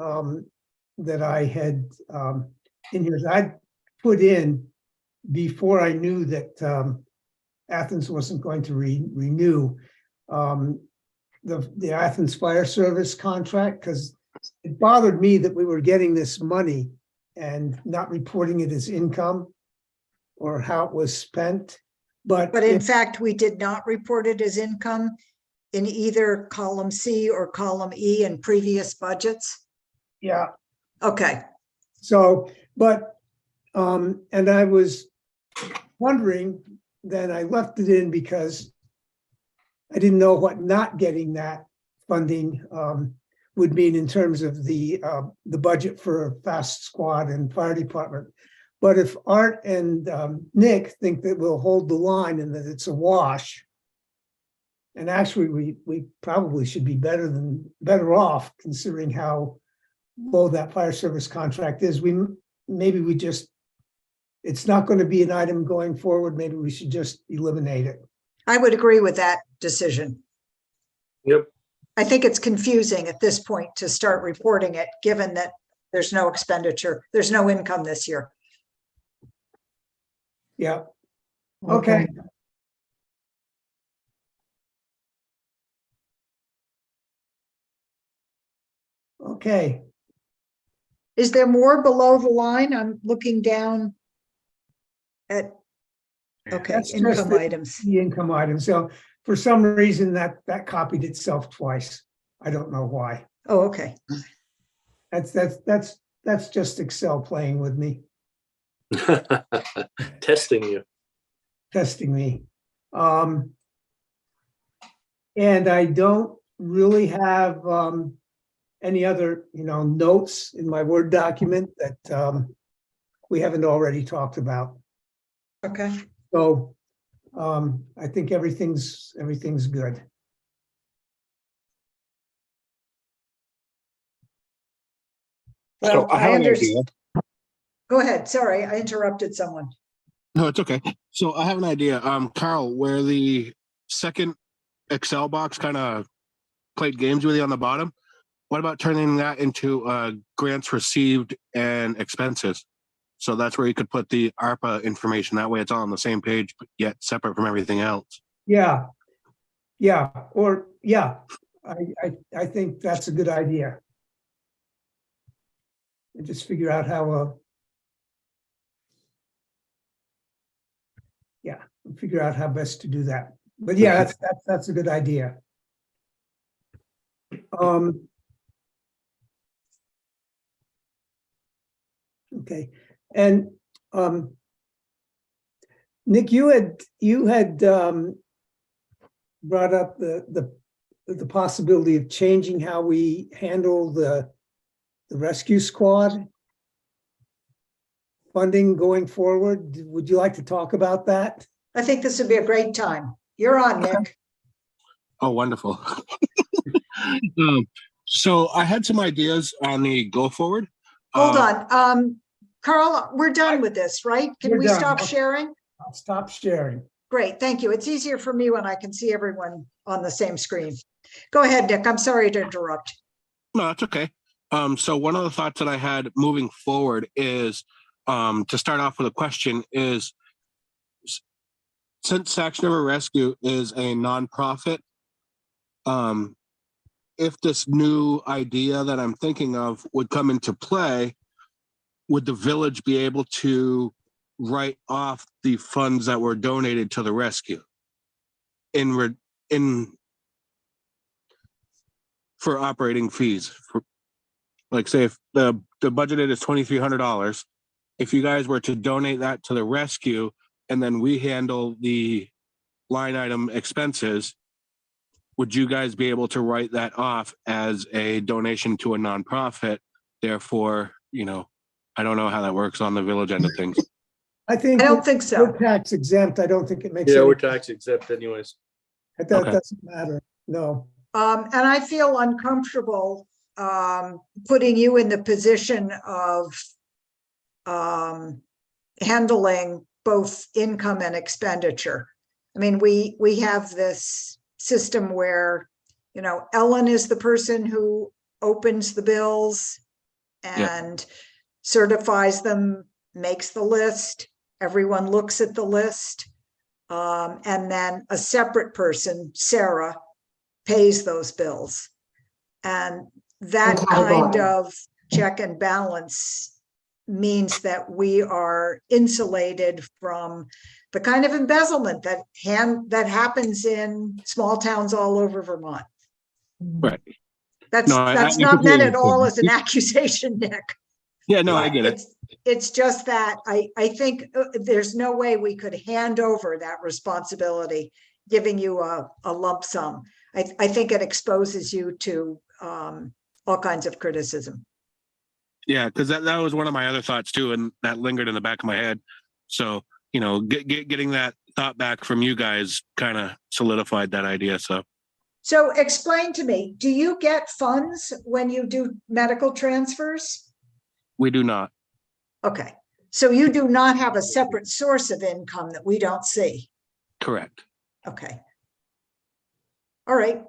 that I had in here that I put in before I knew that Athens wasn't going to renew the Athens Fire Service contract, because it bothered me that we were getting this money and not reporting it as income or how it was spent. But in fact, we did not report it as income in either column C or column E in previous budgets. yeah, Okay. so, but, and I was wondering, then I left it in because I didn't know what not getting that funding would mean in terms of the budget for fast squad and fire department. But if Art and Nick think that we'll hold the line and that it's a wash, and actually we probably should be better off considering how low that fire service contract is. Maybe it's not going to be an item going forward. Maybe we should just eliminate it. I would agree with that decision. Yep. I think it's confusing at this point to start reporting it, given that there's no expenditure, there's no income this year. Yeah, okay. Okay, Is there more below the line? I'm looking down at, okay, that's just income the items. the income item. So for some reason that copied itself twice. I don't know why. Oh, okay. That's just Excel playing with me, Testing you. testing me. And I don't really have any other, notes in my Word document that we haven't already talked about. Okay. So I think everything's good. So Well, I have I an understand. idea. Go ahead. Sorry, I interrupted someone. No, it's okay. So I have an idea. Carl, where the second Excel box kind of played games with you on the bottom, what about turning that into grants received and expenses? So that's where you could put the ARPA information. That way it's all on the same page, but yet separate from everything else. Yeah. I think that's a good idea. And just figure out how best to do that. But yeah, that's a good idea. Okay, and Nick, you had brought up the possibility of changing how we handle the rescue squad funding going forward. Would you like to talk about that? I think this would be a great time. You're on, Nick. Oh, wonderful. So I had some ideas on the go forward. Hold on. Carl, we're done with this, right? Can We're we done. stop Okay. sharing? I'll stop sharing. Great, thank you. It's easier for me when I can see everyone on the same screen. Go ahead, Nick. I'm sorry to interrupt. No, that's okay. So one of the thoughts that I had moving forward is to start off with a question is, since Sax River Rescue is a nonprofit, if this new idea that I'm thinking of would come into play, would the village be able to write off the funds that were donated to the rescue for operating fees? Like, say if the budgeted is $2,300, if you guys were to donate that to the rescue and then we handle the line item expenses, would you guys be able to write that off as a donation to a nonprofit? Therefore, I don't know how that works on the village end of things. I think I don't think so. we're tax exempt. I don't think it makes Yeah, any, we're tax exempt anyways. that Okay. doesn't matter. No. And I feel uncomfortable putting you in the position of handling both income and expenditure. I mean, we have this system where, Ellen is the person who opens the bills and certifies them, makes the list. Everyone looks at the list. And then a separate person, Sarah, pays those bills. And that kind of check and balance means that we are insulated from the kind of embezzlement that happens in small towns all over Vermont. Right. That's No, that's I not meant completely at all understand. as an accusation, Nick. Yeah, no, I get it. It's just that I think there's no way we could hand over that responsibility, giving you a lump sum. I think it exposes you to all kinds of criticism. Yeah, because that was one of my other thoughts too, and that lingered in the back of my head. So, getting that thought back from you guys kind of solidified that idea. So explain to me, do you get funds when you do medical transfers? We do not. Okay, so you do not have a separate source of income that we don't see. Correct. Okay. All right.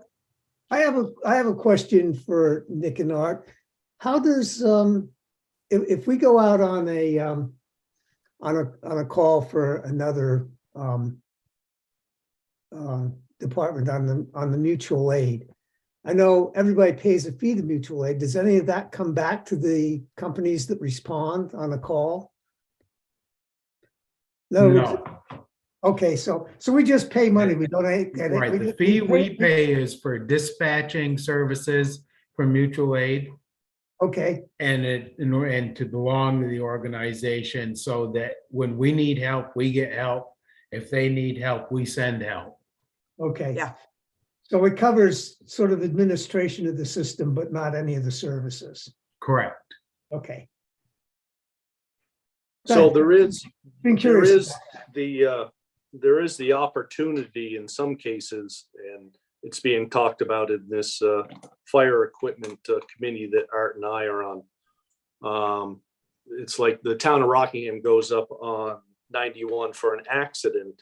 I have a question for Nick and Art. How does if we go out on on a call for another department on the mutual aid. I know everybody pays a fee to mutual aid. Does any of that come back to the companies that respond on a call? No, Okay, so we just pay money. We don't. right. The fee we pay is for dispatching services from mutual aid. Okay, And and to belong to the organization so that when we need help, we get help. If they need help, we send help. okay. Yeah. So it covers sort of administration of the system, but not any of the services. Correct. Okay. So there is, Been there curious. is the opportunity in some cases, and it's being talked about in this fire equipment committee that Art and I are on. It's like the town of Rockingham goes up on 91 for an accident.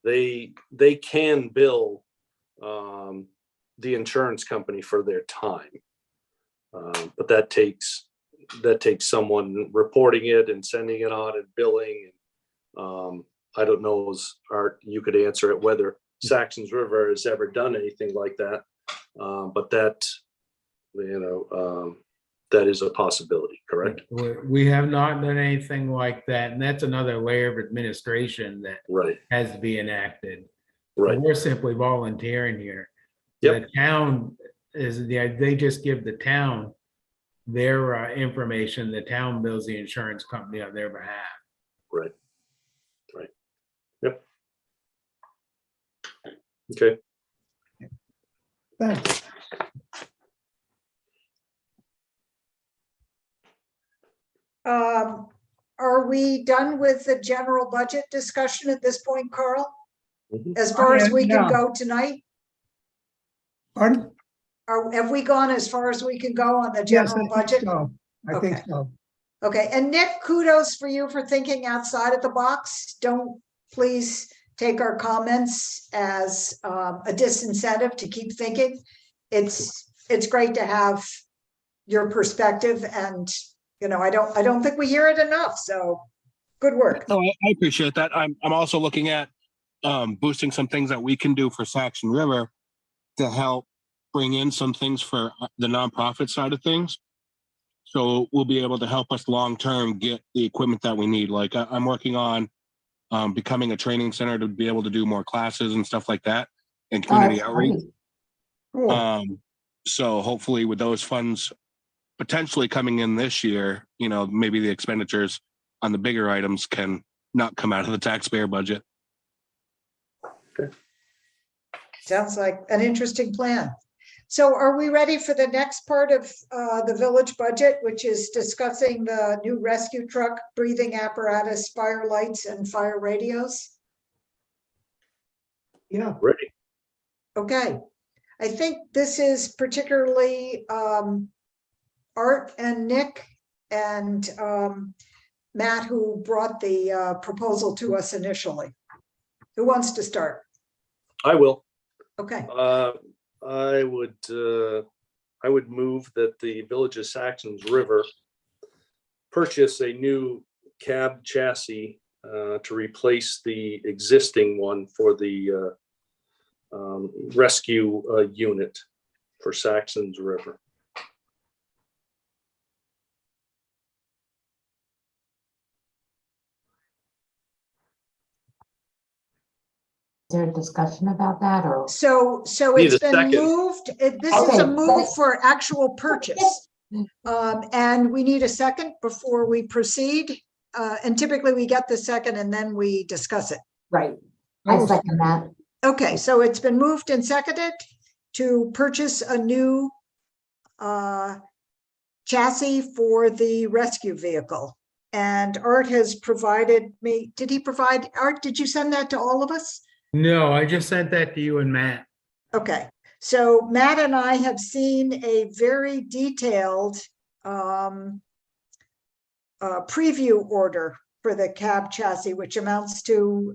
They can bill the insurance company for their time, but that takes someone reporting it and sending it on and billing. I don't know, Art, you could answer it, whether Saxtons River has ever done anything like that. But that, that is a possibility, correct? We have not done anything like that. And that's another layer of administration that Right, has to be enacted. right. We're simply volunteering here. Yep. The town they just give the town their information. The town bills the insurance company on their behalf. Right. Right. Yep. Okay. Thanks. Are we done with the general budget discussion at this point, Carl? Mhm. As far as we can Yeah. go tonight? Pardon? Have we gone as far as we can go on the Yes, general I think budget? so. I think Okay. so. Okay, and Nick, kudos for you for thinking outside of the box. Don't please take our comments as a disincentive to keep thinking. It's great to have your perspective, and I don't think we hear it enough. So good work. No, I appreciate that. I'm also looking at boosting some things that we can do for Saxon River to help bring in some things for the nonprofit side of things. So we'll be able to help us long-term get the equipment that we need. Like I'm working on becoming a training center to be able to do more classes and stuff like that and community That's outreach. great. Cool. So hopefully with those funds potentially coming in this year, maybe the expenditures on the bigger items can not come out of the taxpayer budget. Sounds like an interesting plan. So are we ready for the next part of the village budget, which is discussing the new rescue truck, breathing apparatus, fire lights, and fire radios? Yeah. Ready. Okay. I think this is particularly Art and Nick and Matt, who brought the proposal to us initially. Who wants to start? I will. Okay. I would move that the Village of Saxons River purchase a new cab chassis to replace the existing one for the rescue unit for Saxons River. Is there a discussion about that or? So Need it's a been second. moved. This is a Okay. move for actual purchase. And we need a second before we proceed. And typically we get the second and then we discuss it. Right. I second that. Okay, so it's been moved and seconded to purchase a new chassis for the rescue vehicle. And Art has provided me, Art, did you send that to all of us? No, I just sent that to you and Matt. Okay, so Matt and I have seen a very detailed preview order for the cab chassis, which amounts to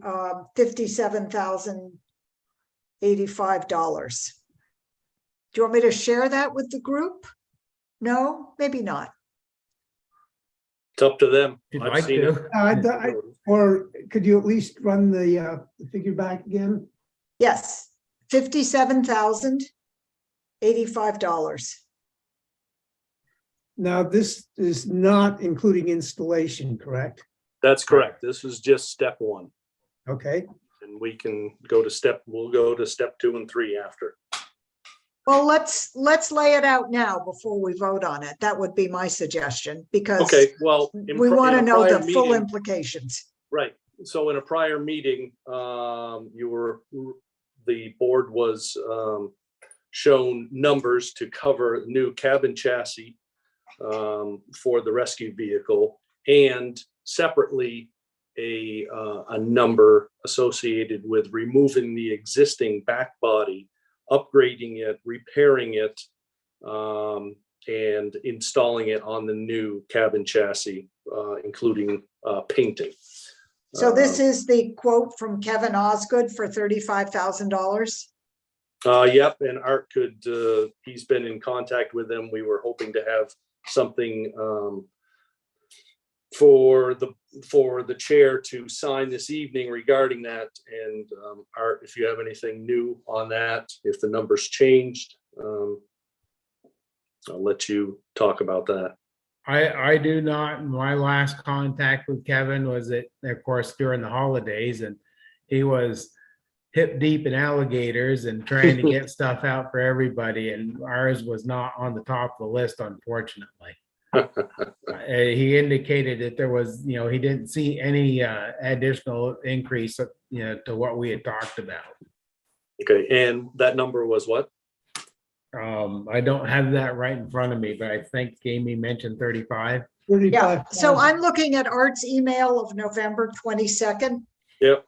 $57,085. Do you want me to share that with the group? No, maybe not. It's up to them. If you'd I've like seen to. it. Or could you at least run the figure back again? Yes, $57,085. Now, this is not including installation, correct? That's correct. This is just step one. Okay, And we can we'll go to step 2 and 3 after. Well, let's lay it out now before we vote on it. That would be my suggestion, because Okay, well. we want to know the full meeting, implications. Right. So in a prior meeting, the board was shown numbers to cover new cabin chassis for the rescue vehicle, and separately a number associated with removing the existing back body, upgrading it, repairing it, and installing it on the new cabin chassis, including painting. So this is the quote from Kevin Osgood for $35,000. Yep, and Art he's been in contact with them. We were hoping to have something for the chair to sign this evening regarding that. And Art, if you have anything new on that, if the numbers changed, I'll let you talk about that. I do not. My last contact with Kevin was of course, during the holidays, and he was hip deep in alligators and trying to get stuff out for everybody. And ours was not on the top of the list, unfortunately. He indicated that there was, he didn't see any additional increase, to what we had talked about. Okay, and that number was what? I don't have that right in front of me, but I think Amy mentioned 35. Yeah, so I'm looking at Art's email of November 22nd. Yep.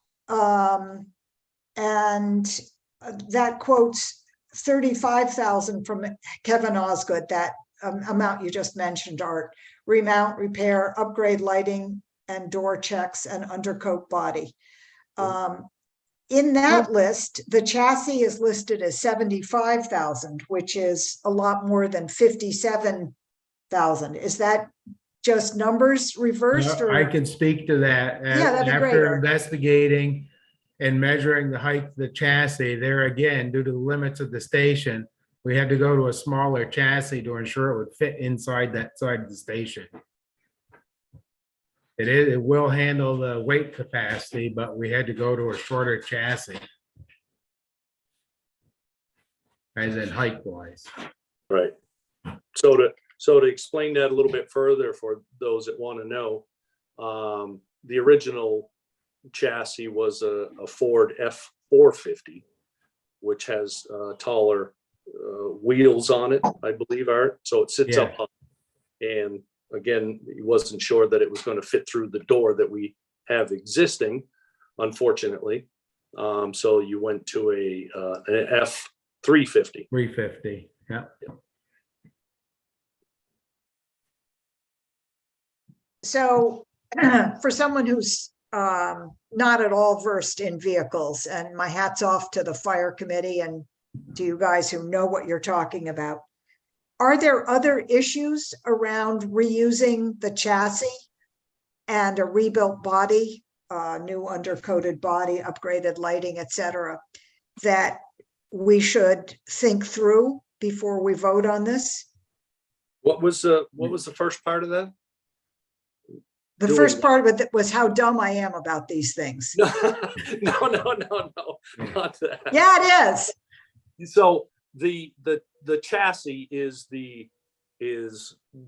And that quotes 35,000 from Kevin Osgood, that amount you just mentioned, Art. Remount, repair, upgrade lighting and door checks and undercoat body. In that list, the chassis is listed as 75,000, which is a lot more than 57,000. Is that just numbers reversed? Yeah, or I can speak to that. Yeah, that'd be great, After Art. investigating and measuring the height of the chassis, there again, due to the limits of the station, we had to go to a smaller chassis to ensure it would fit inside that side of the station. It will handle the weight capacity, but we had to go to a shorter chassis. As in height wise. Right. So to explain that a little bit further for those that want to know, the original chassis was a Ford F450, which has taller wheels on it, I believe, Art. So it sits up high. And again, he wasn't sure that it was going to fit through the door that we have existing, unfortunately. So you went to an F350. 350, yeah. So for someone who's not at all versed in vehicles, and my hat's off to the fire committee and to you guys who know what you're talking about, are there other issues around reusing the chassis and a rebuilt body, new undercoated body, upgraded lighting, etc., that we should think through before we vote on this? What was the first part of that? The first part of it was how dumb I am about these things. No, not that. Yeah, it is. So the chassis is the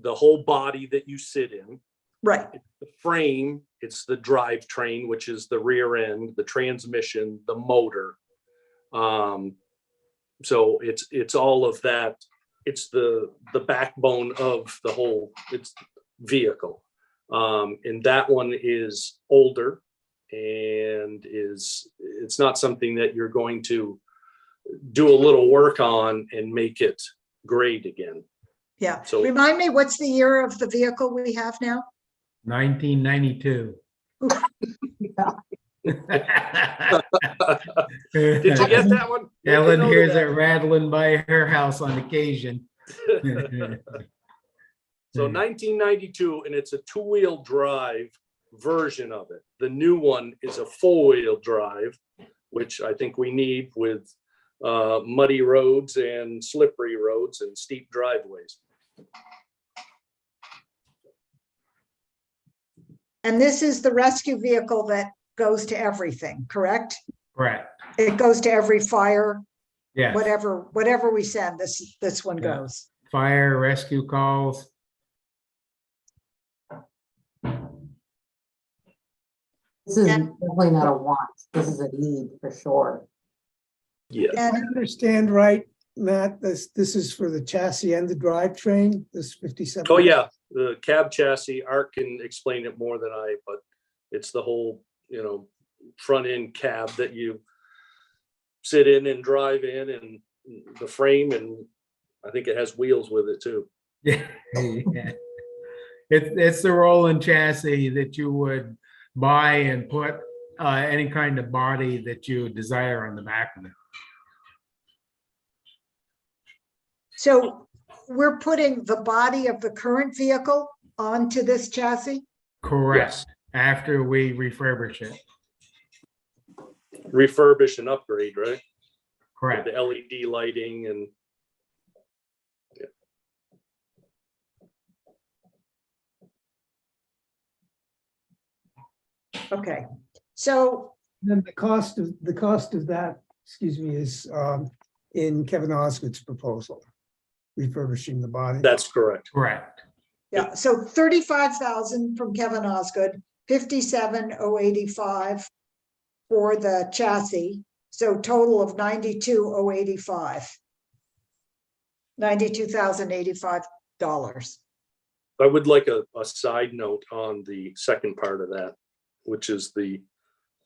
whole body that you sit in. Right. The frame, it's the drivetrain, which is the rear end, the transmission, the motor. So it's all of that. It's the backbone of the whole vehicle. And that one is older, and it's not something that you're going to do a little work on and make it great again. Yeah. So remind me, what's the year of the vehicle we have now? 1992. did you get that one? Ellen hears it rattling by her house on occasion. So 1992, and it's a two-wheel drive version of it. The new one is a four-wheel drive, which I think we need with muddy roads and slippery roads and steep driveways. And this is the rescue vehicle that goes to everything, correct? Correct. It goes to every fire, Yes. whatever we send, this one Yeah. goes. Fire, rescue calls. This is And- definitely not a want. This is a need for sure. Yeah. I And understand right, Matt, this is for the chassis and the drivetrain, this 57. Oh, yeah, the cab chassis, Art can explain it more than I, but it's the whole, front end cab that you sit in and drive in, and the frame, and I think it has wheels with it too. Yeah. It's the rolling chassis that you would buy and put any kind of body that you desire on the back of it. so we're putting the body of the current vehicle onto this chassis? Correct. After we refurbish it. Refurbish and upgrade, right? With Correct. the LED lighting and Okay, so Then the cost of that, excuse me, is in Kevin Osgood's proposal, refurbishing the body. that's correct. Correct. yeah, so 35,000 from Kevin Osgood, 57,085 for the chassis, so total of 92,085. $92,085. I would like a side note on the second part of that, which is the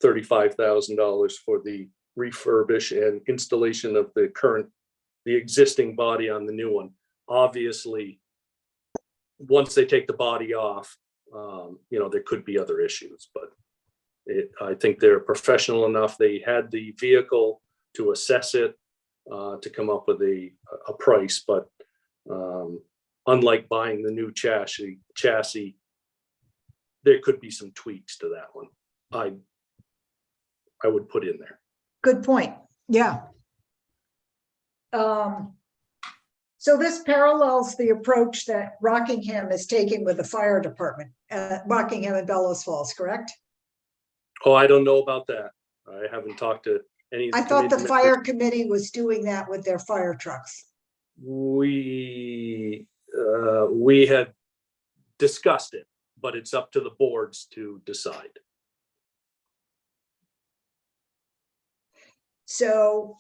$35,000 for the refurbish and installation of the existing body on the new one. Obviously, once they take the body off, there could be other issues, but I think they're professional enough. They had the vehicle to assess it, to come up with a price, but unlike buying the new chassis, there could be some tweaks to that one. I would put in there. Good point, yeah. So this parallels the approach that Rockingham is taking with the fire department, Rockingham and Bellows Falls, correct? Oh, I don't know about that. I haven't talked to any. I thought the committee fire committee was doing that with their fire trucks. We had discussed it, but it's up to the boards to decide. So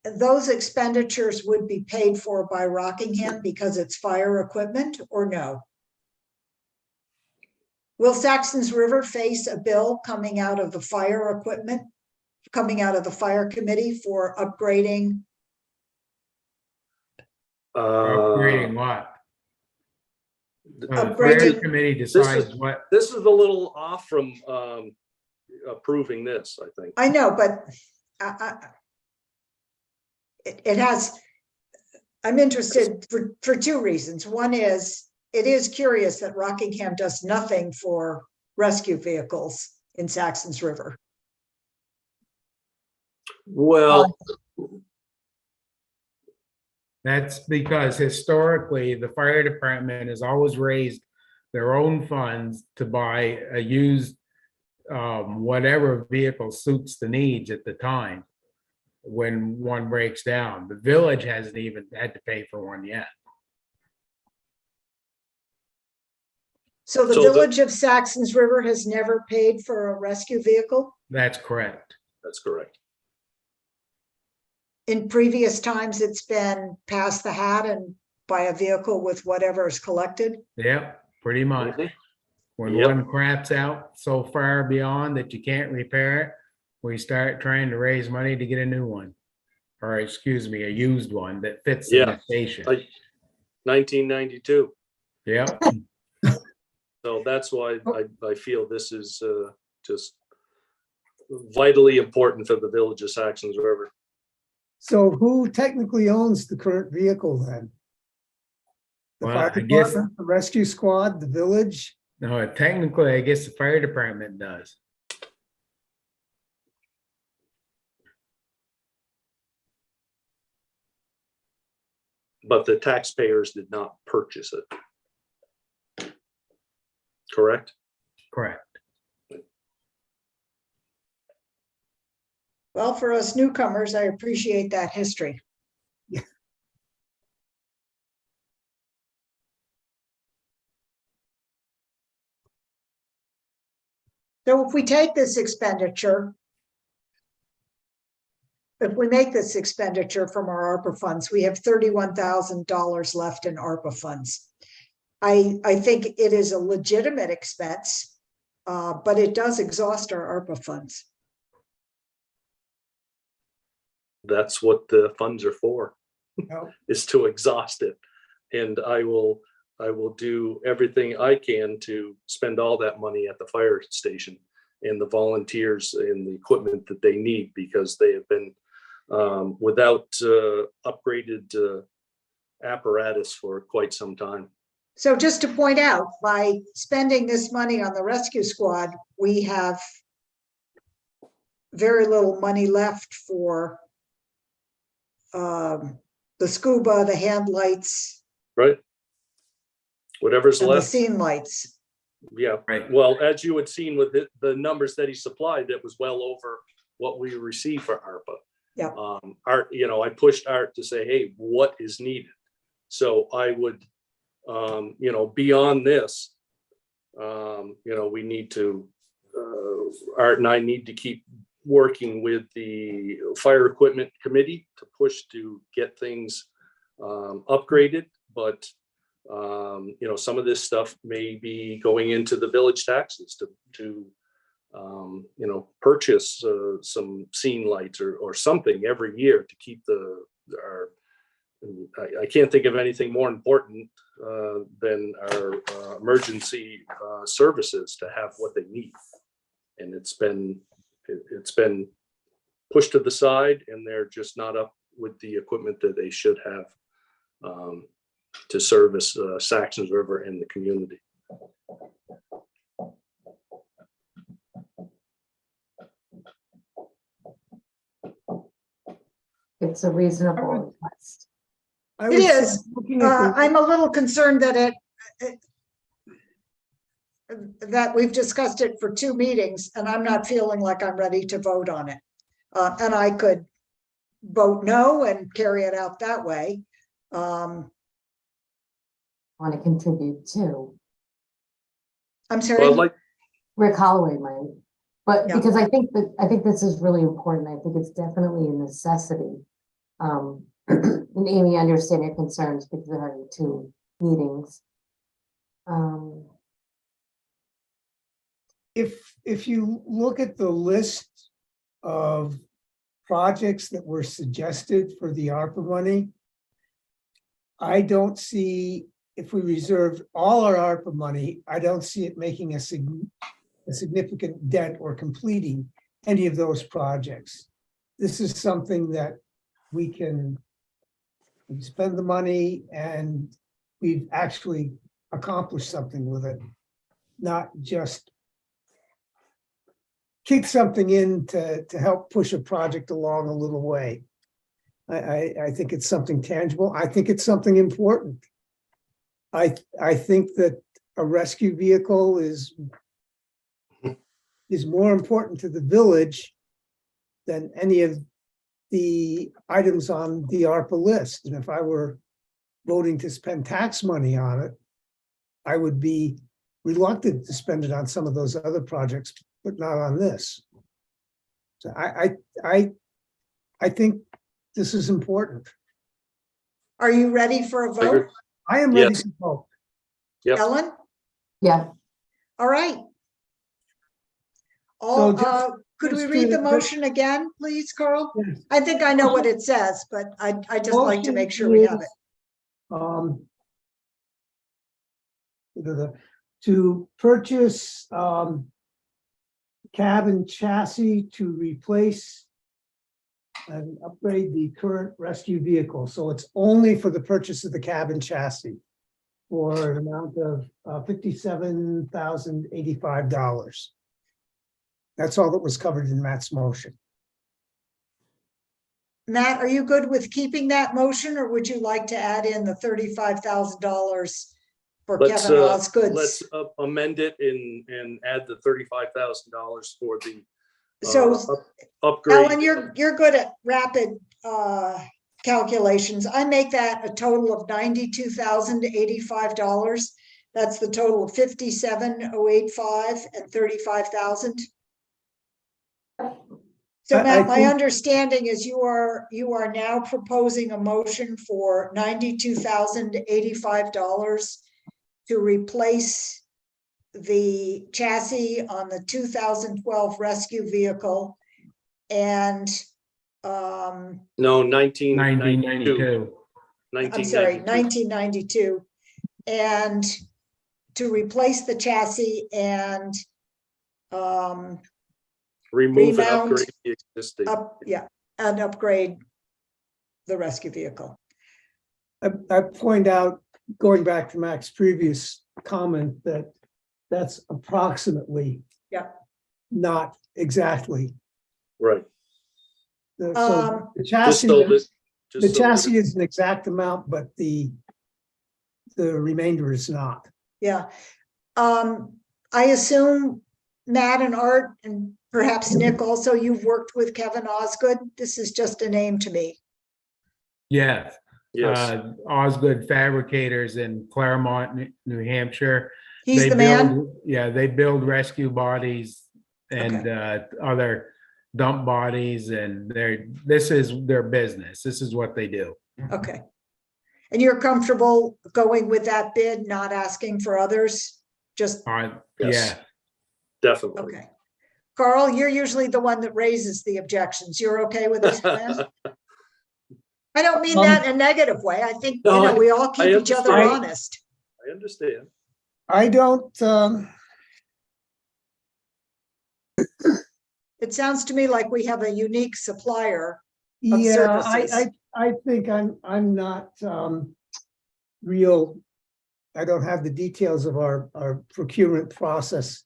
those expenditures would be paid for by Rockingham because it's fire equipment, or no? Will Saxtons River face a bill coming out of the fire equipment, coming out of the fire committee for upgrading? Upgrading what? The fire Upgrading- committee decides what. This is a little off from approving this, I think. I know, but it has, I'm interested for two reasons. One is, it is curious that Rockingham does nothing for rescue vehicles in Saxtons River. Well, That's because historically, the fire department has always raised their own funds to buy a used whatever vehicle suits the needs at the time when one breaks down. The village hasn't even had to pay for one yet. So the So the- village of Saxtons River has never paid for a rescue vehicle? That's correct. that's correct. In previous times, it's been pass the hat and buy a vehicle with whatever is collected? Yep, pretty much. Mhm. When Yep. one craps out so far beyond that you can't repair it, we start trying to raise money to get a new one. Or excuse me, a used one that fits the Yeah. station. 1992. Yep, So that's why I feel this is just vitally important for the village of Saxons River. So who technically owns the current vehicle then? The Well, fire I guess- department, the rescue squad, the village. No, technically, I guess the fire department does. But the taxpayers did not purchase it. Correct? Correct. Well, for us newcomers, I appreciate that history. So if we take this expenditure, if we make this expenditure from our ARPA funds, we have $31,000 left in ARPA funds. I think it is a legitimate expense, but it does exhaust our ARPA funds. That's what the funds are for, No. is to exhaust it. And I will do everything I can to spend all that money at the fire station and the volunteers and the equipment that they need, because they have been without upgraded apparatus for quite some time. So just to point out, by spending this money on the rescue squad, we have very little money left for the scuba, the hand lights, Right? Whatever's and the left. scene lights. Yeah. Right. Well, as you had seen with the numbers that he supplied, it was well over what we received for ARPA. Yep. Art, I pushed Art to say, hey, what is needed? So I would, beyond this, we need to, Art and I need to keep working with the fire equipment committee to push to get things upgraded. But, some of this stuff may be going into the village taxes to purchase some scene lights or something every year to keep I can't think of anything more important than our emergency services to have what they need. And it's been pushed to the side, and they're just not up with the equipment that they should have to service Saxtons River and the community. It's a reasonable request. I It would say, is. looking at the- I'm a little concerned that that we've discussed it for 2 meetings, and I'm not feeling like I'm ready to vote on it. And I could vote no and carry it out that way. Want to contribute too. I'm sorry. Well, like, Rick Holloway might, but Yeah. because I think this is really important. I think it's definitely a necessity. And Amy, I understand your concerns because there are 2 meetings. if you look at the list of projects that were suggested for the ARPA money, I don't see, if we reserved all our ARPA money, I don't see it making a significant dent or completing any of those projects. This is something that we can spend the money and we've actually accomplished something with it, not just keep something in to help push a project along a little way. I think it's something tangible. I think it's something important. I think that a rescue vehicle is more important to the village than any of the items on the ARPA list. And if I were voting to spend tax money on it, I would be reluctant to spend it on some of those other projects, but not on this. So I think this is important. Are you ready for a vote, I am ready Yes. to vote. Yep. Ellen? Yeah, All right. All, just- could we just read to- the motion again, please, Carl? Yes. I think I know what it says, but I just like to Motion make sure we have it. is, to purchase cabin chassis to replace and upgrade the current rescue vehicle. So it's only for the purchase of the cabin chassis. for an amount of $57,085. That's all that was covered in Matt's motion. Matt, are you good with keeping that motion, or would you like to add in the $35,000 for Let's, Kevin Osgood's? let's amend it and add the $35,000 for the So, upgrade. Ellen, you're good at rapid calculations. I make that a total of $92,085. That's the total of $57,085 and $35,000. So I Matt, my think- understanding is you are now proposing a motion for $92,085 to replace the chassis on the 2012 rescue vehicle and No, 1992. 1992. I'm sorry, 1992, and to replace the chassis and Remove and remount upgrade the existing. and upgrade the rescue vehicle. I point out, going back to Mac's previous comment, that that's approximately. Yeah. Not exactly. Right. So the Just chassis, so that. the just so that- chassis is an exact amount, but the remainder is not. Yeah. I assume Matt and Art and perhaps Nick also, you've worked with Kevin Osgood. This is just a name to me. Yeah. Yes, Osgood Fabricators in Claremont, New Hampshire. He's They the man. build- Yeah, they build rescue bodies and other dump bodies, and this is their business. This is what they do. Okay. And you're comfortable going with that bid, not asking for others? Just, Yes. Yes. Yeah, definitely. okay. Carl, you're usually the one that raises the objections. You're okay with this plan? I don't mean that in a negative way. I think, No, we all keep each other understand. honest. I understand. I don't, It sounds to me like we have a unique supplier. yeah, services. I think I'm not, real. I don't have the details of our procurement process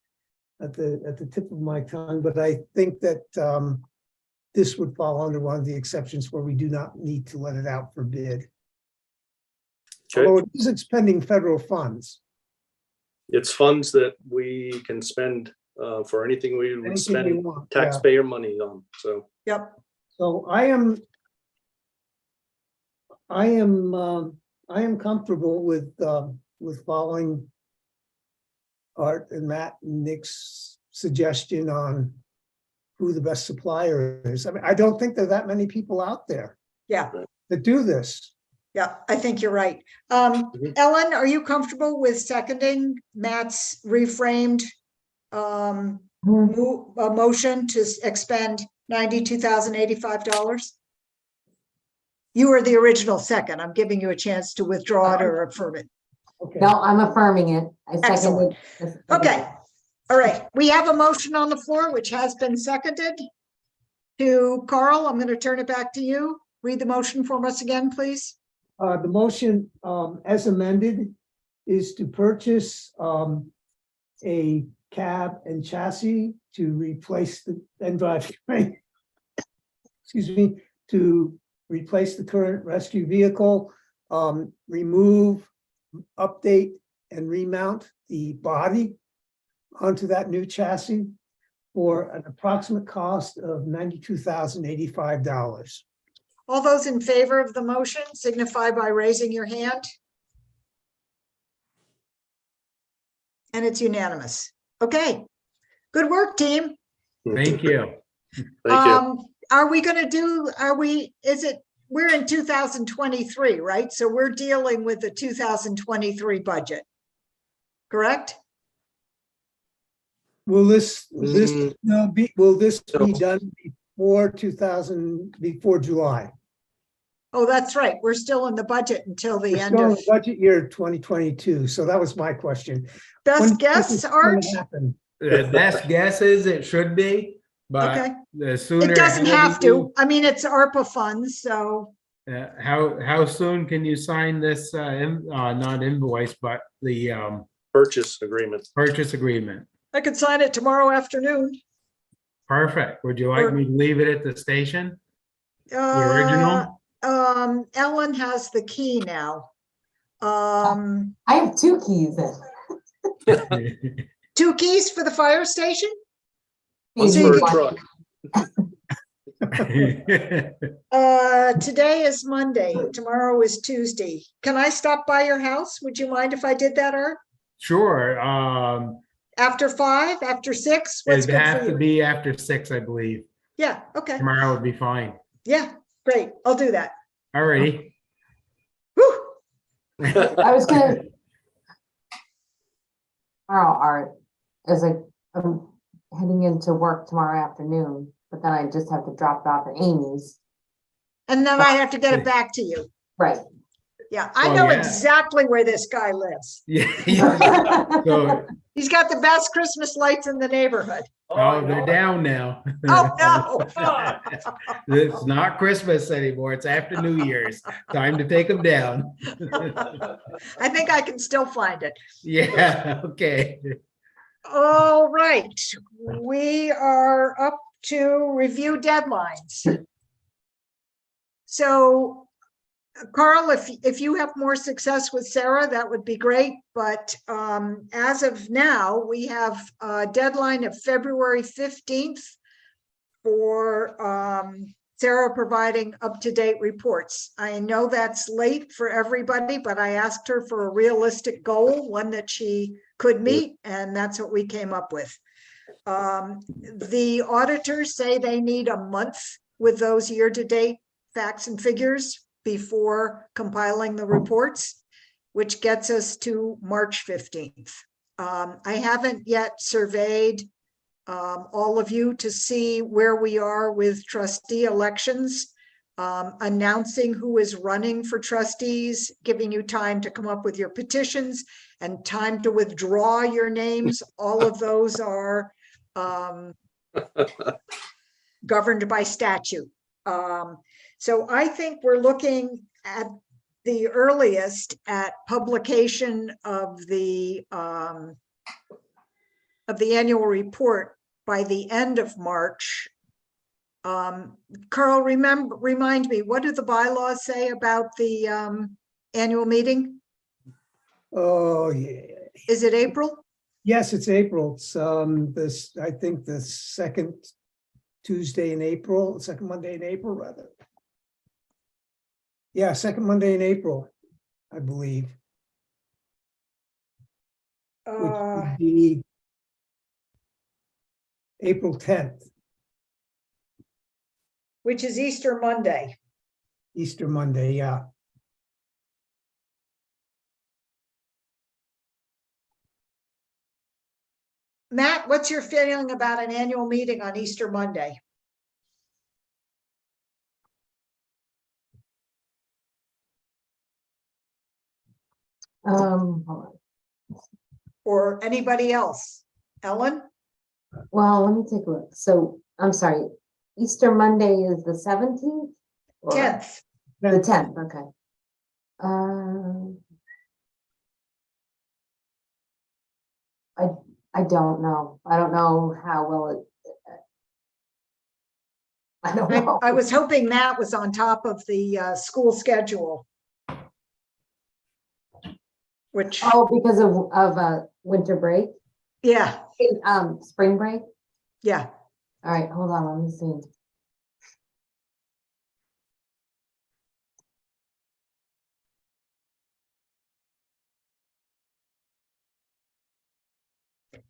at the tip of my tongue, but I think that, this would fall under one of the exceptions where we do not need to let it out for bid. Okay. Although it is expending federal funds. It's funds that we can spend for anything we would Anything we spend want, yeah. taxpayer money on, so. Yep. So I am comfortable with following Art and Matt and Nick's suggestion on who the best supplier is. I mean, I don't think there are that many people out there Yeah. that do this. Yeah, I think you're right. Mhm. Ellen, are you comfortable with seconding Matt's reframed a motion to expend $92,085? You were the original second. I'm giving you a chance to withdraw it or affirm it. Okay. No, I'm affirming it. I Excellent. seconded. Okay. All right, we have a motion on the floor, which has been seconded. To Carl, I'm going to turn it back to you. Read the motion for us again, please. The motion, as amended, is to purchase a cab and chassis to replace the and drivetrain. Excuse me, to replace the current rescue vehicle, remove, update, and remount the body onto that new chassis for an approximate cost of $92,085. All those in favor of the motion signify by raising your hand. And it's unanimous. Okay. Good work, team. thank you. Thank you. Are we going to do, we're in 2023, right? So we're dealing with the 2023 budget, correct? Will this Mm. will this be No. done before July? Oh, that's right. We're still in the budget until the We're end still in of, the budget year 2022, so that was my question. best When guess, is this Art? gonna happen? The best guess is it should be, Okay. but the sooner. It doesn't ahead have you- to. I mean, it's ARPA funds, so How soon can you sign this, not invoice, but the Purchase agreement. purchase agreement? I could sign it tomorrow afternoon. Perfect. Would you like Or- me to leave it at the station? The Uh, original? Ellen has the key now. Um, I have two keys in. 2 keys for the fire station? One's So for you a can- truck. Today is Monday, tomorrow is Tuesday. Can I stop by your house? Would you mind if I did that, Art? Sure, After 5, after 6? What's it'd good have for to you? be after 6, I believe. Yeah, okay. Tomorrow would be fine. Yeah, great. I'll do that. Alrighty. Whew. I was gonna. Tomorrow, Art, as I'm heading into work tomorrow afternoon, but then I just have to drop it off at Amy's. And then I have to get it back to you. Right. Yeah, I Oh, know yeah. exactly where this guy lives. Yeah, yeah. So, He's got the best Christmas lights in the neighborhood. oh, they're down now. Oh, no. It's not Christmas anymore. It's after New Year's. Time to take them down. I think I can still find it. Yeah, okay. All right, we are up to review deadlines. So Carl, if you have more success with Sarah, that would be great. But as of now, we have a deadline of February 15th for Sarah providing up-to-date reports. I know that's late for everybody, but I asked her for a realistic goal, one that she could meet, and that's what we came up with. The auditors say they need a month with those year-to-date facts and figures before compiling the reports, which gets us to March 15th. I haven't yet surveyed all of you to see where we are with trustee elections, announcing who is running for trustees, giving you time to come up with your petitions and time to withdraw your names. All of those are governed by statute. So I think we're looking at the earliest at publication of the annual report by the end of March. Carl, remind me, what do the bylaws say about the annual meeting? Oh, yeah. Is it April? Yes, it's April. It's I think the second Tuesday in April, second Monday in April, rather. Yeah, second Monday in April, I believe, which would be April 10th, Which is Easter Monday. Easter Monday, yeah. Matt, what's your feeling about an annual meeting on Easter Monday? Hold on. Or anybody else? Ellen? Well, let me take a look. So, I'm sorry, Easter Monday is the 17th? Or 10th. The 10th, okay. I don't know. I don't know how well it. I don't know. I was hoping Matt was on top of the school schedule. Which, Oh, because of winter break, yeah, spring break. yeah. All right, hold on, let me see.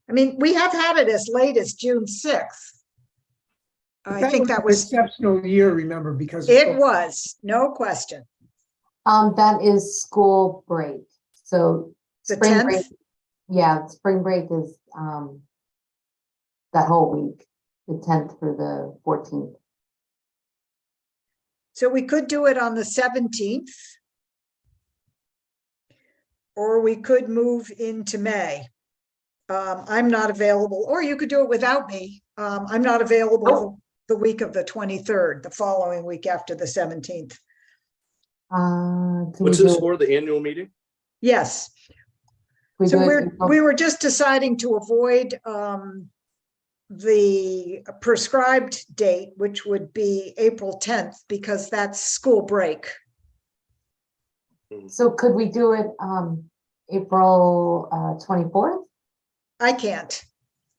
I mean, we have had it as late as June 6th. I think that an was, exceptional year, remember, because. it was, no question. That is school break, so. The spring 10th? break. Yeah, spring break is, that whole week, the 10th through the 14th. So we could do it on the 17th. Or we could move into May. I'm not available, or you could do it without me. I'm not available Oh. the week of the 23rd, the following week after the 17th. Can we What's do this it- for, the annual meeting? Yes. we So do it we were just deciding to avoid the prescribed date, which would be April 10th, because that's school break. So could we do it, April, 24th? I can't.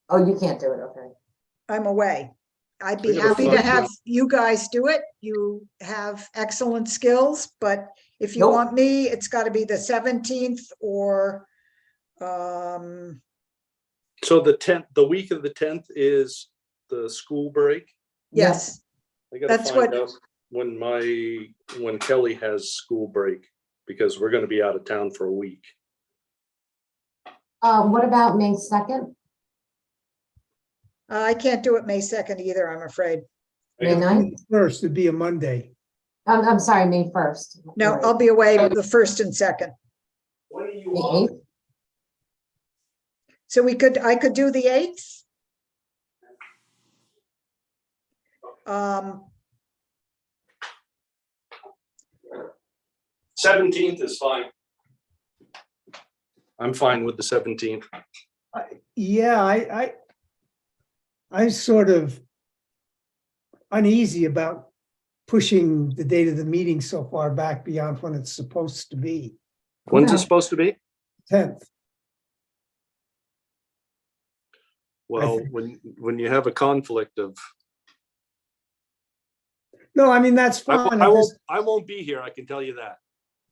Oh, you can't do it, okay. I'm away. I'd I be gotta happy to find have you guys do it. You have excellent skills, but if you Nope. want me, it's got to be the 17th or So the 10th, the week of the 10th is the school break. yes. I gotta That's find what- out when Kelly has school break, because we're gonna be out of town for a week. What about May 2nd, I can't do it May 2nd either, I'm afraid. I May gotta- 9th? First, it'd be a Monday. I'm sorry, May 1st. No, Right. I'll be away the 1st and 2nd. What do you May want? 8th? So I could do the 8th. 17th is fine. I'm fine with the 17th. Yeah, I'm sort of uneasy about pushing the date of the meeting so far back beyond when it's supposed to be, When's it Okay. supposed to be? 10th. Well, think- when you have a conflict of, No, I mean, that's I fine. I won't be here, I can tell you that.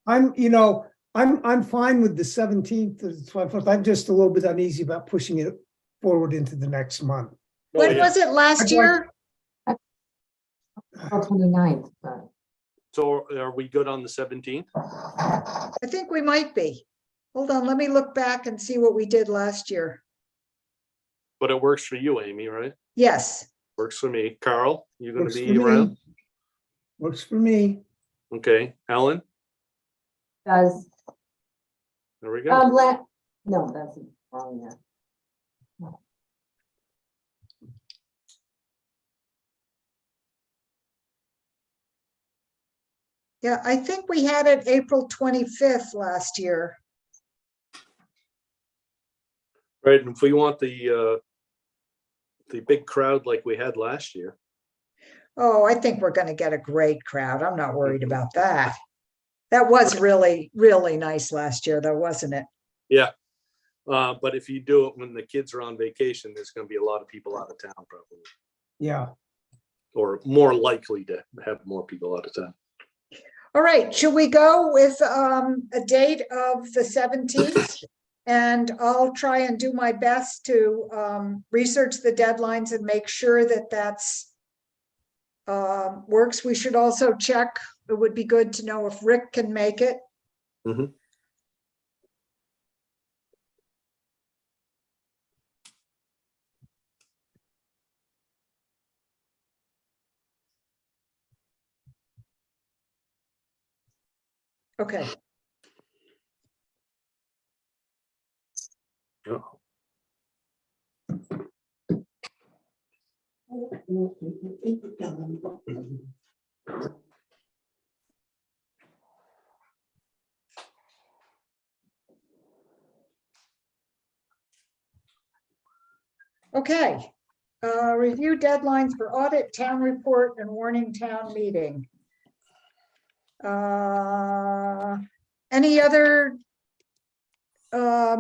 I'm fine with the 17th or the 12th. I'm just a little bit uneasy about pushing it forward into the next month. Oh, When yeah. was it last year? April 29th, but So are we good on the 17th? I think we might be. Hold on, let me look back and see what we did last year. But it works for you, Amy, right? Yes, Works for me. Carl, you gonna Works for be around? me. Works for me. Okay, Ellen, does, there we go. no, that's wrong there. yeah, I think we had it April 25th last year. Right, and if we want the big crowd like we had last year, Oh, I think we're gonna get a great crowd. I'm not worried about that. That was really, really nice last year, though, wasn't it? yeah. But if you do it when the kids are on vacation, there's gonna be a lot of people out of town probably, Yeah. or more likely to have more people out of town. All right, should we go with a date of the 17th? And I'll try and do my best to research the deadlines and make sure that that's works. We should also check, it would be good to know if Rick can make it. Mhm. Okay, Yeah. okay. Review deadlines for audit, town report, and warning town meeting. Any other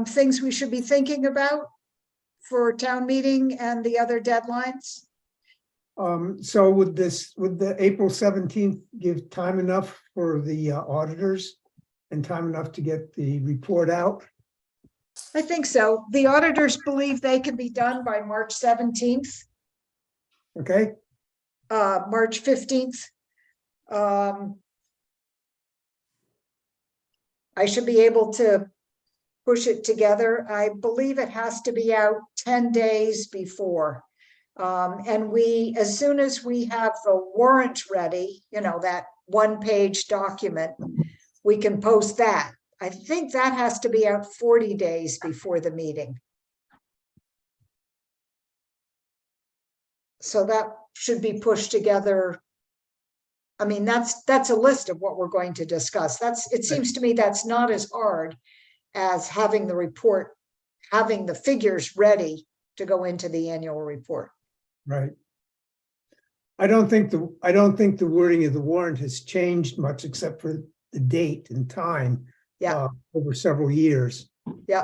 things we should be thinking about for town meeting and the other deadlines? So would the April 17th give time enough for the auditors and time enough to get the report out? I think so. The auditors believe they can be done by March 17th, Okay, March 15th. I should be able to push it together. I believe it has to be out 10 days before. And as soon as we have the warrant ready, that one-page document, we can post that. I think that has to be out 40 days before the meeting. So that should be pushed together. I mean, that's a list of what we're going to discuss. It seems to me that's not as hard as having the report, having the figures ready to go into the annual report. Right. I don't think the wording of the warrant has changed much except for the date and time. Yeah. Over several years. Yeah.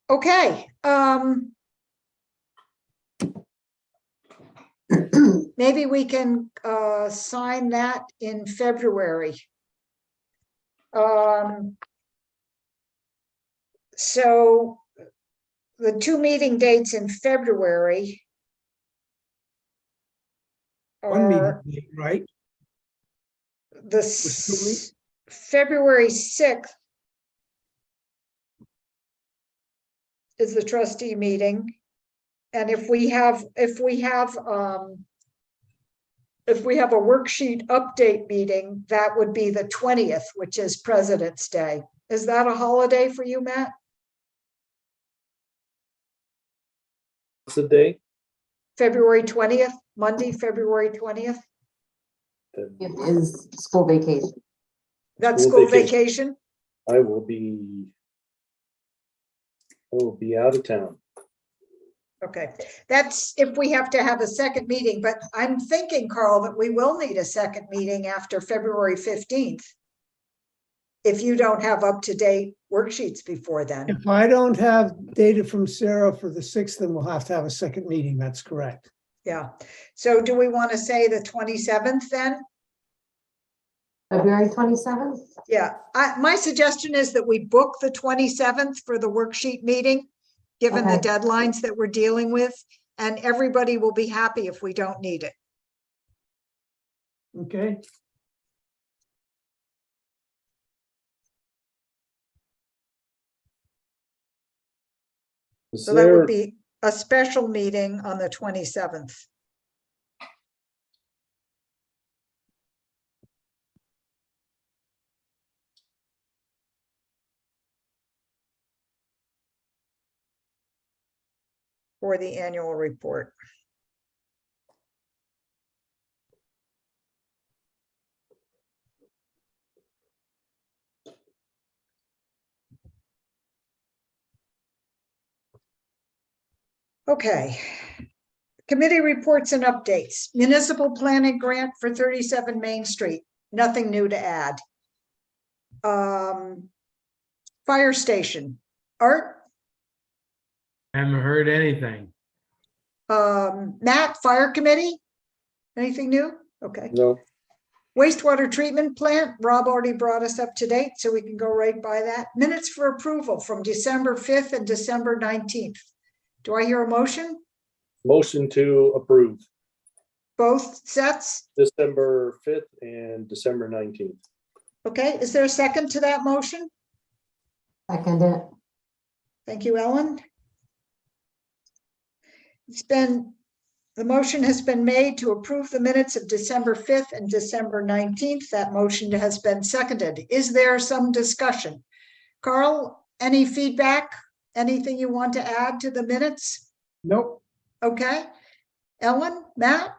Okay. Maybe we can sign that in February. So the 2 meeting dates in February One meeting are date, right? the still meet- February 6th is the trustee meeting. And if we have a worksheet update meeting, that would be the 20th, which is President's Day. Is that a holiday for you, Matt? What's the day? February 20th, Monday, February 20th? It is school vacation. That's School school vacation? I will be out of town. Okay, that's if we have to have a second meeting, but I'm thinking, Carl, that we will need a second meeting after February 15th. If you don't have up-to-date worksheets before then. If I don't have data from Sarah for the 6th, then we'll have to have a second meeting. That's correct. Yeah, so do we want to say the 27th then? February 27th? Yeah, my suggestion is that we book the 27th for the worksheet meeting, given the Okay. deadlines that we're dealing with, and everybody will be happy if we don't need it. Okay. Is So that would there, be a special meeting on the 27th. For the annual report. Okay. Committee reports and updates. Municipal planning grant for 37 Main Street. Nothing new to add. Fire station. Art, Haven't heard anything. Matt, fire committee? Anything new? Okay. no, Wastewater treatment plant, Rob already brought us up to date, so we can go right by that. Minutes for approval from December 5th and December 19th. Do I hear a motion? motion to approve Both sets? December 5th and December 19th. Okay, is there a second to that motion? Second it. Thank you, Ellen. The motion has been made to approve the minutes of December 5th and December 19th. That motion has been seconded. Is there some discussion? Carl, any feedback? Anything you want to add to the minutes? Nope. Okay. Ellen, Matt?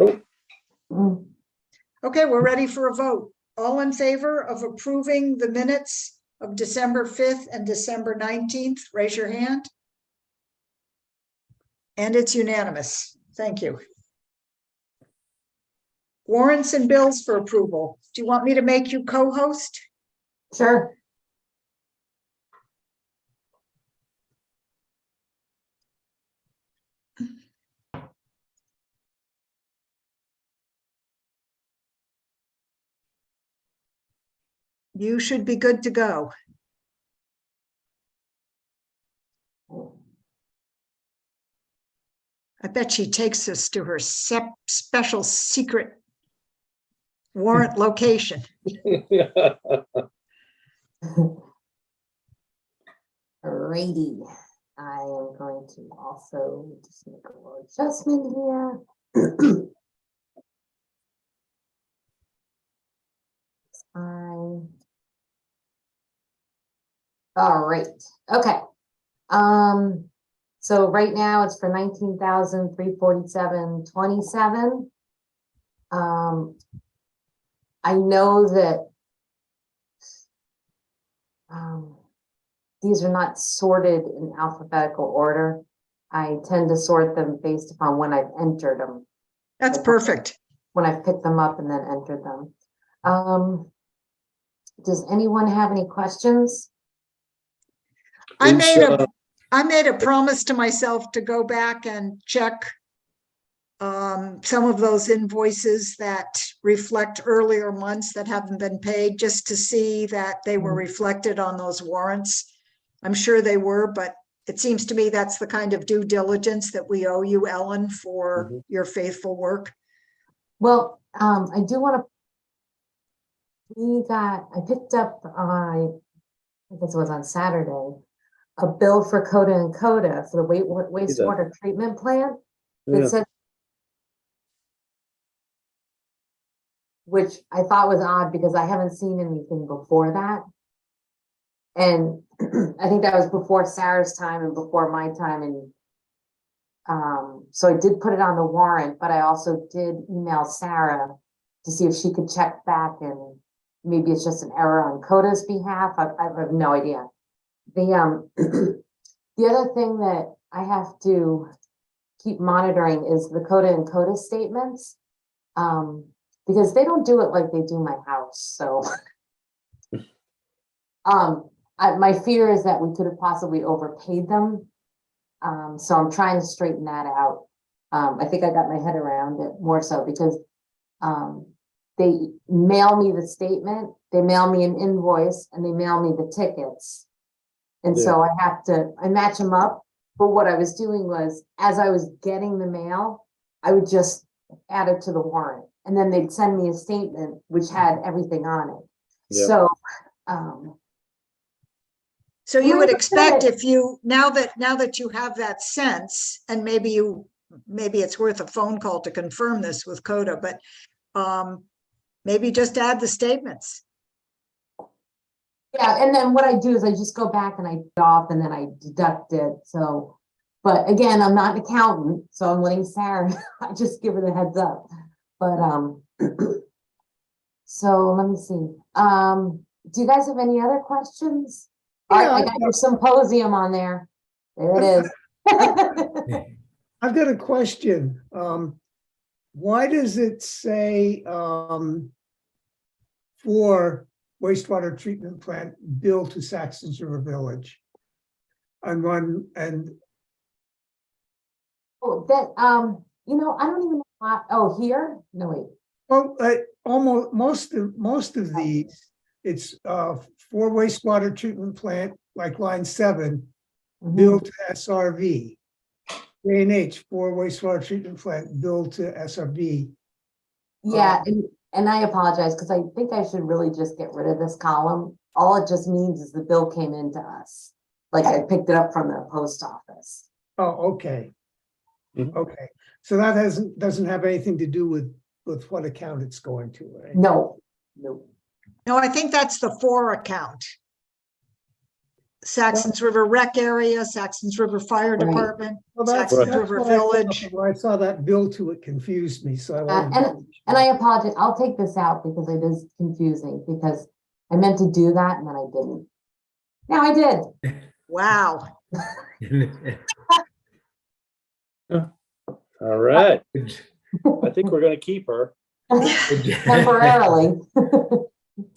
Mm. Okay, we're ready for a vote. All in favor of approving the minutes of December 5th and December 19th, raise your hand. And it's unanimous. Thank you. Warrants and bills for approval. Do you want me to make you co-host? Sure. You should be good to go. I bet she takes us to her special secret warrant location. Alrighty. I am going to also just make a little adjustment here. Fine. All right. Okay. So right now it's for 19,347.27. I know that these are not sorted in alphabetical order. I tend to sort them based upon when I've entered them, That's perfect. when I've picked them up and then entered them. Does anyone have any questions? I Is, made a promise to myself to go back and check some of those invoices that reflect earlier months that haven't been paid, just to see that they were reflected on those warrants. I'm sure they were, but it seems to me that's the kind of due diligence that we owe you, Ellen, for your faithful work. Well, I do want to, I picked up, I guess it was on Saturday, a bill for Coda and Coda for the wastewater treatment plant. Yeah. That said, which I thought was odd because I haven't seen anything before that. And I think that was before Sarah's time and before my time. And so I did put it on the warrant, but I also did email Sarah to see if she could check back, and maybe it's just an error on Coda's behalf. I have no idea. The the other thing that I have to keep monitoring is the Coda and Coda statements, because they don't do it like they do my house. So my fear is that we could have possibly overpaid them. So I'm trying to straighten that out. I think I got my head around it more so because they mail me the statement, they mail me an invoice, and they mail me the tickets. And so I match them up. But what I was doing was, as I was getting the mail, I would just add it to the warrant. And then they'd send me a statement which had everything on it. Yeah. So, So you would expect, if you, now that you have that sense, and maybe it's worth a phone call to confirm this with Coda, but maybe just add the statements. yeah, and then what I do is I just go back and I deduct off and then I deduct it. So, but again, I'm not an accountant, so I'm letting Sarah, I just give her the heads up. But so let me see. Do you guys have any other questions? All right, I got your symposium on there. There it is. I've got a question. Why does it say for wastewater treatment plant bill to Saxtons River Village? And Oh, that you know, I don't even know why. Oh, here? No, wait. well, almost most of these, it's for wastewater treatment plant, like line 7, bill to SRV. J&H for wastewater treatment plant, bill to SRV. Yeah, and I apologize because I think I should really just get rid of this column. All it just means is the bill came into us. Like I picked it up from the post office. Oh, okay. Mhm. Okay, so that doesn't have anything to do with what account it's going to, right? No. No, I think that's the 4 account. Saxons River Rec Area, Saxons River Fire Right. Department, Well, Saxons that's River what I thought, Village. but when I saw that bill to it confused me, so I wanted. And I apologize. I'll take this out because it is confusing because I meant to do that and then I didn't. Now I did. Wow. All right. I think we're going to keep her. Temporarily.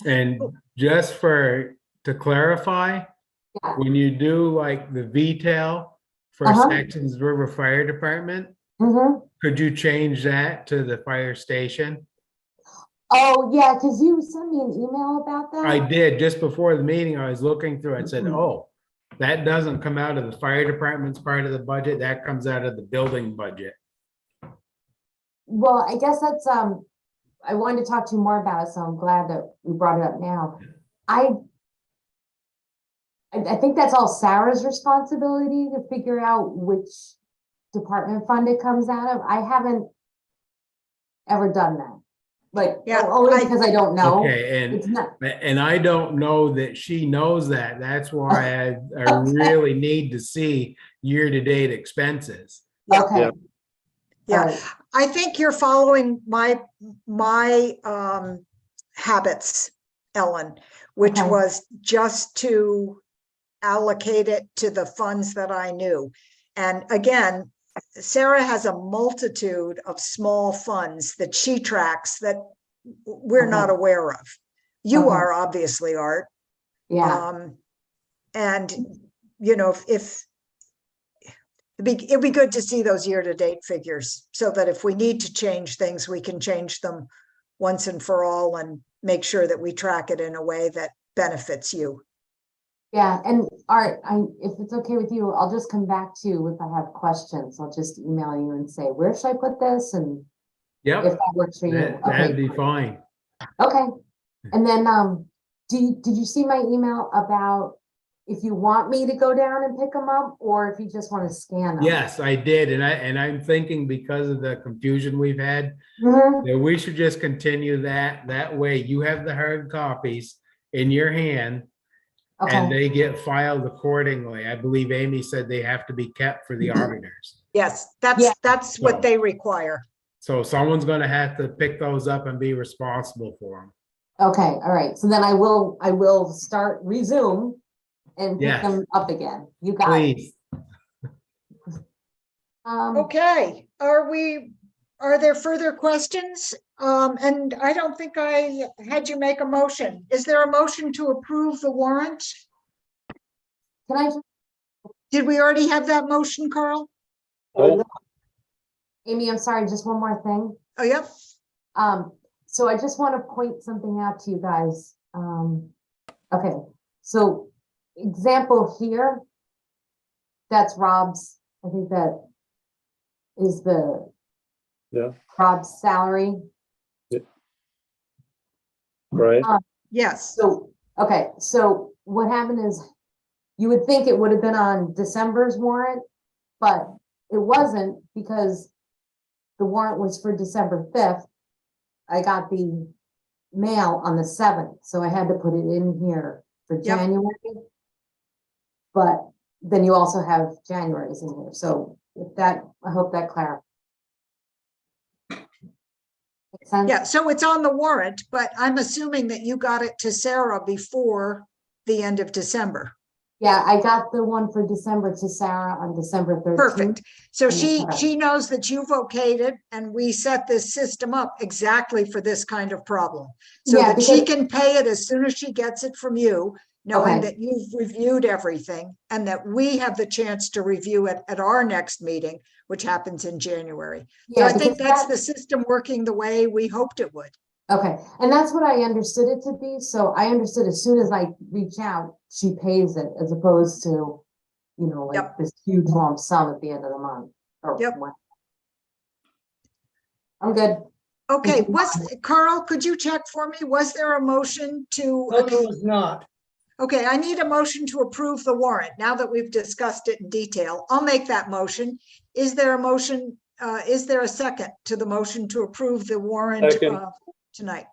And just to clarify, Yeah. when you do like the VTEL for Saxtons River Fire Department, could you change that to the fire station? Oh, yeah, because you sent me an email about that. I did, just before the meeting, I was looking through it and said, oh, that doesn't come out of the fire department's part of the budget, that comes out of the building budget. Well, I guess that's, I wanted to talk to you more about it, so I'm glad that we brought it up now. I think that's all Sarah's responsibility to figure out which department fund it comes out of. I haven't ever done that. Like, Yeah, only because I don't know. Okay, It's not, and I don't know that she knows that. That's why I Okay. really need to see year-to-date expenses. Yeah. okay. Yeah. Yeah. All right. I think you're following my habits, Ellen, which Okay. was just to allocate it to the funds that I knew. And again, Sarah has a multitude of small funds that she tracks that we're not Okay. aware of. You Okay. are obviously, Art. Yeah, And you know, if it'd be good to see those year-to-date figures so that if we need to change things, we can change them once and for all and make sure that we track it in a way that benefits you. yeah. And Art, if it's okay with you, I'll just come back to you if I have questions. I'll just email you and say, where should I put this? And if Yep, that works for you. that'd Okay, be fine. okay. And then, did you see my email about if you want me to go down and pick them up or if you just want to scan them? Yes, I did, and I'm thinking because of the confusion we've had, Mhm. that we should just continue that. That way you have the hard copies in your hand and Okay, they get filed accordingly. I believe Amy said they have to be kept for the auditors. Yes, Yeah. that's what So- they require. So someone's gonna have to pick those up and be responsible for them. okay, all right. So then I will resume and pick Yes. them up again. You got it. Please. Okay, are there further questions? And I don't think I had you make a motion. Is there a motion to approve the warrant? Can I just, Did we already have that motion, Carl? Oh, Amy, I'm sorry, just one more thing. Oh, yep. So I just want to point something out to you guys. Okay, so example here, that's Rob's, I think that is the Yeah. Rob's salary. right. Yes. So, okay, so what happened is you would think it would have been on December's warrant, but it wasn't because the warrant was for December 5th. I got the mail on the 7th, so I had to put it in here for Yep. January. But then you also have January's in here, so if that, I hope that clarifies. Make sense? Yeah, so it's on the warrant, but I'm assuming that you got it to Sarah before the end of December. Yeah, I got the one for December to Sarah on December 13th. Perfect. So Okay. she knows that you've okayed it and we set this system up exactly for this kind of problem. So Yeah, that she because- can pay it as soon as she gets it from you, knowing Okay. that you've reviewed everything and that we have the chance to review it at our next meeting, which happens in January. So Yeah, I think because that's that- the system working the way we hoped it would. Okay, and that's what I understood it to be, so I understood as soon as I reach out, she pays it, as opposed to, you know, like Yep. this huge lump sum at the end of the month. or Yep. when- I'm good. Okay, Mhm. Carl, could you check for me? Was there a motion to? No, there was not. Okay, I need a motion to approve the warrant. Now that we've discussed it in detail, I'll make that motion. Is there a motion, is there a second to the motion to approve the warrant Second. tonight?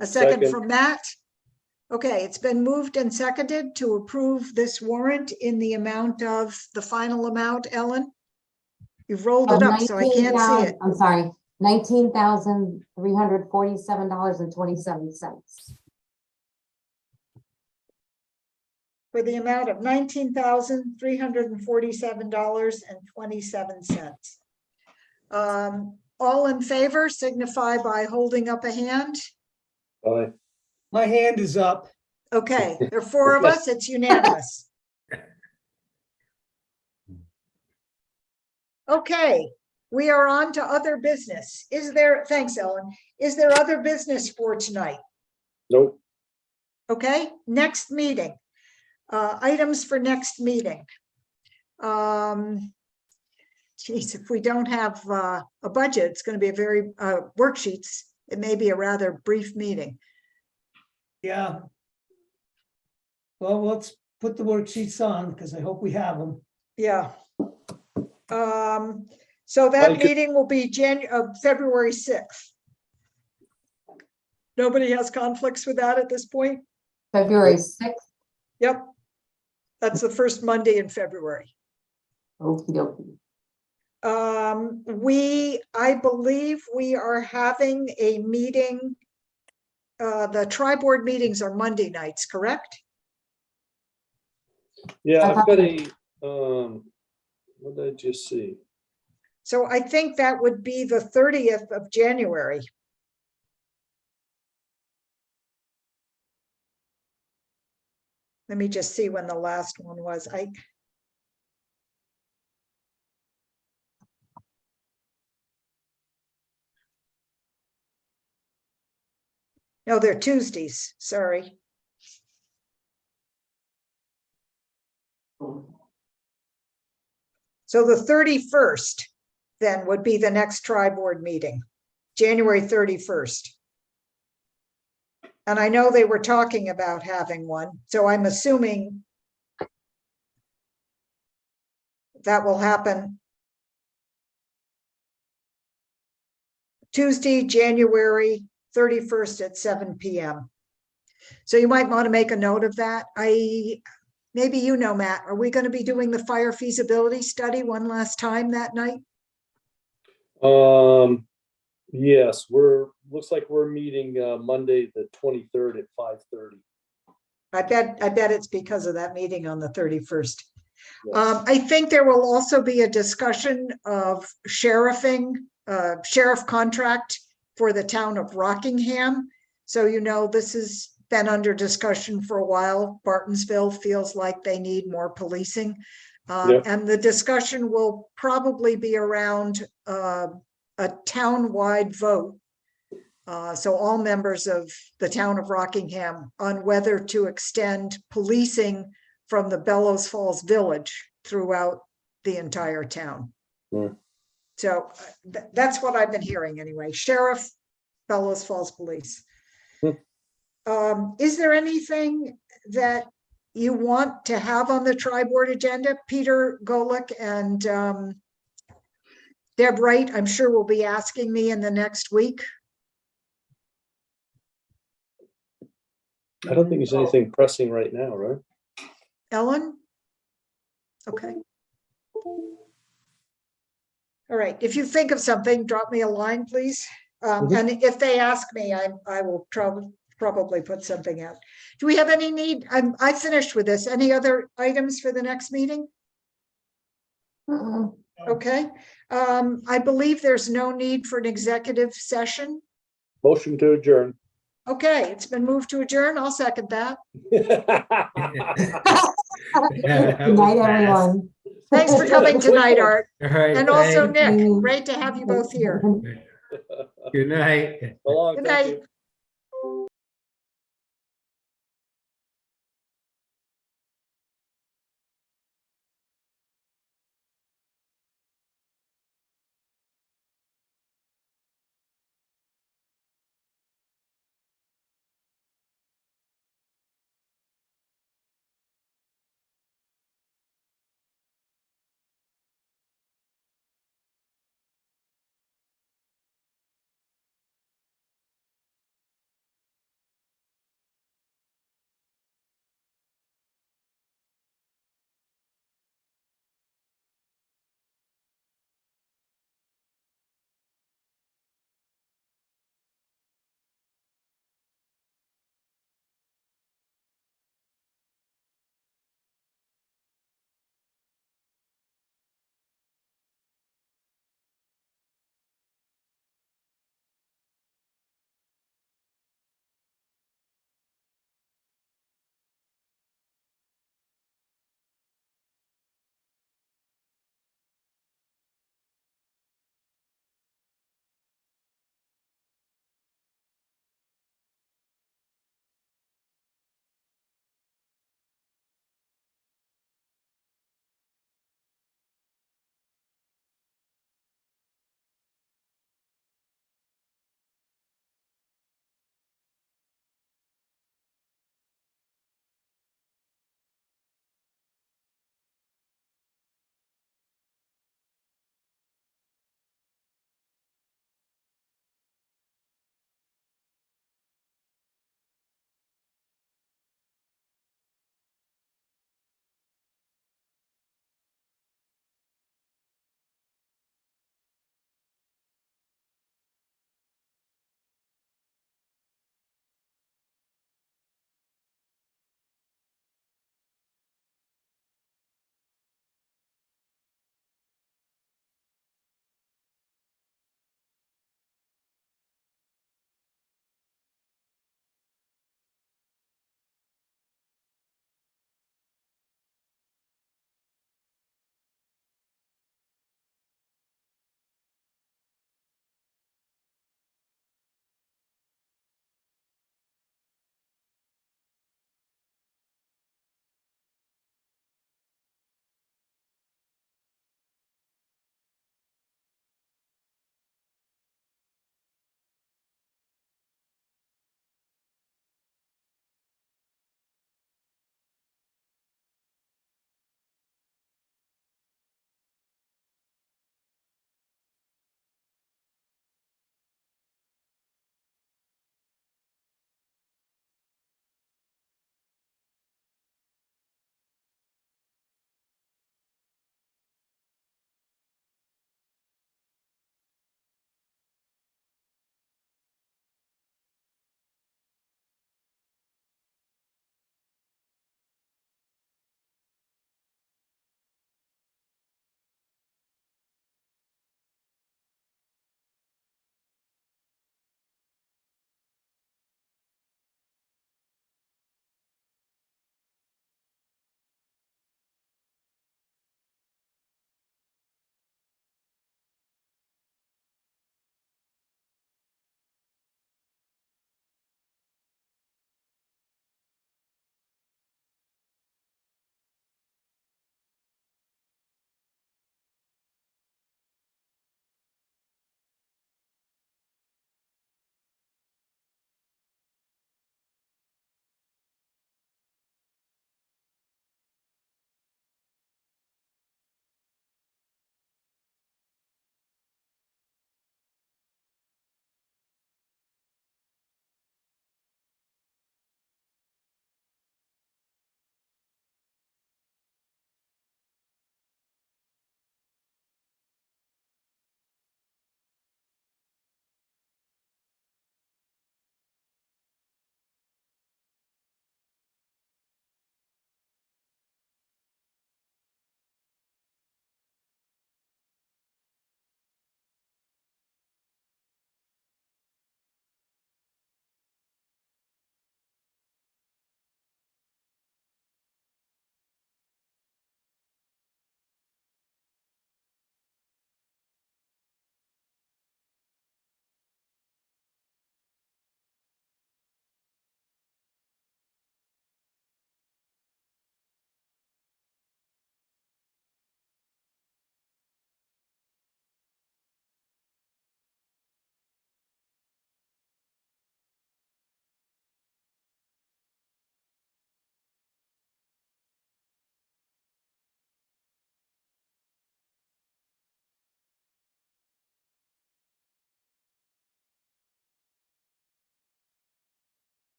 A second Second. from Matt? Okay, it's been moved and seconded to approve this warrant in the amount of, the final amount, Ellen? You've rolled it Of up, so I can't see it. I'm sorry, $19,347.27. For the amount of $19,347.27. All in favor signify by holding up a hand. Aye. My hand is up. Okay, there are four of us, it's unanimous. Okay, we are on to other business. Thanks, Ellen. Is there other business for tonight? Nope. Okay, next meeting. Items for next meeting. Geez, if we don't have a budget, it's going to be a very worksheets. It may be a rather brief meeting. Yeah. Well, let's put the worksheets on because I hope we have them. Yeah. So that Thank you. meeting will be February 6th. Nobody has conflicts with that at this point? February 6th, Yep. That's the first Monday in February. okey dokey. I believe we are having a meeting. The tri-board meetings are Monday nights, correct? Yeah, I I've thought got that- a, what did I just see? So I think that would be the 30th of January. Let me just see when the last one was. No, they're Tuesdays, sorry. So the 31st then would be the next tri-board meeting, January 31st. And I know they were talking about having one, so I'm assuming that will happen Tuesday, January 31st at 7 p.m. So you might want to make a note of that. Maybe you know, Matt, are we going to be doing the fire feasibility study one last time that night? Yes, looks like we're meeting Monday, the 23rd at 5:30. I bet it's because of that meeting on the 31st. Yes. I think there will also be a discussion of sheriff contract for the town of Rockingham. So, this has been under discussion for a while. Bartonsville feels like they need more policing. Yep. And the discussion will probably be around a town-wide vote. So all members of the town of Rockingham on whether to extend policing from the Bellows Falls Village throughout the entire town. Hmm. So that's what I've been hearing anyway. Sheriff, Bellows Falls Police. Is there anything that you want to have on the tri-board agenda? Peter Golick and Deb Wright, I'm sure will be asking me in the next week. I don't think there's anything pressing right now, right? Ellen? Okay. All right, if you think of something, drop me a line, please. And if they ask me, I will probably put something out. Do we have any need? I finished with this. Any other items for the next meeting? Mm-mm. Okay. I believe there's no need for an executive session. Motion to adjourn. Okay, it's been moved to adjourn. I'll second that. Good night, everyone. Thanks for coming tonight, Art. All right. And also thanks. Nick, great to have you both here. Good night. So long, Good thank night. you.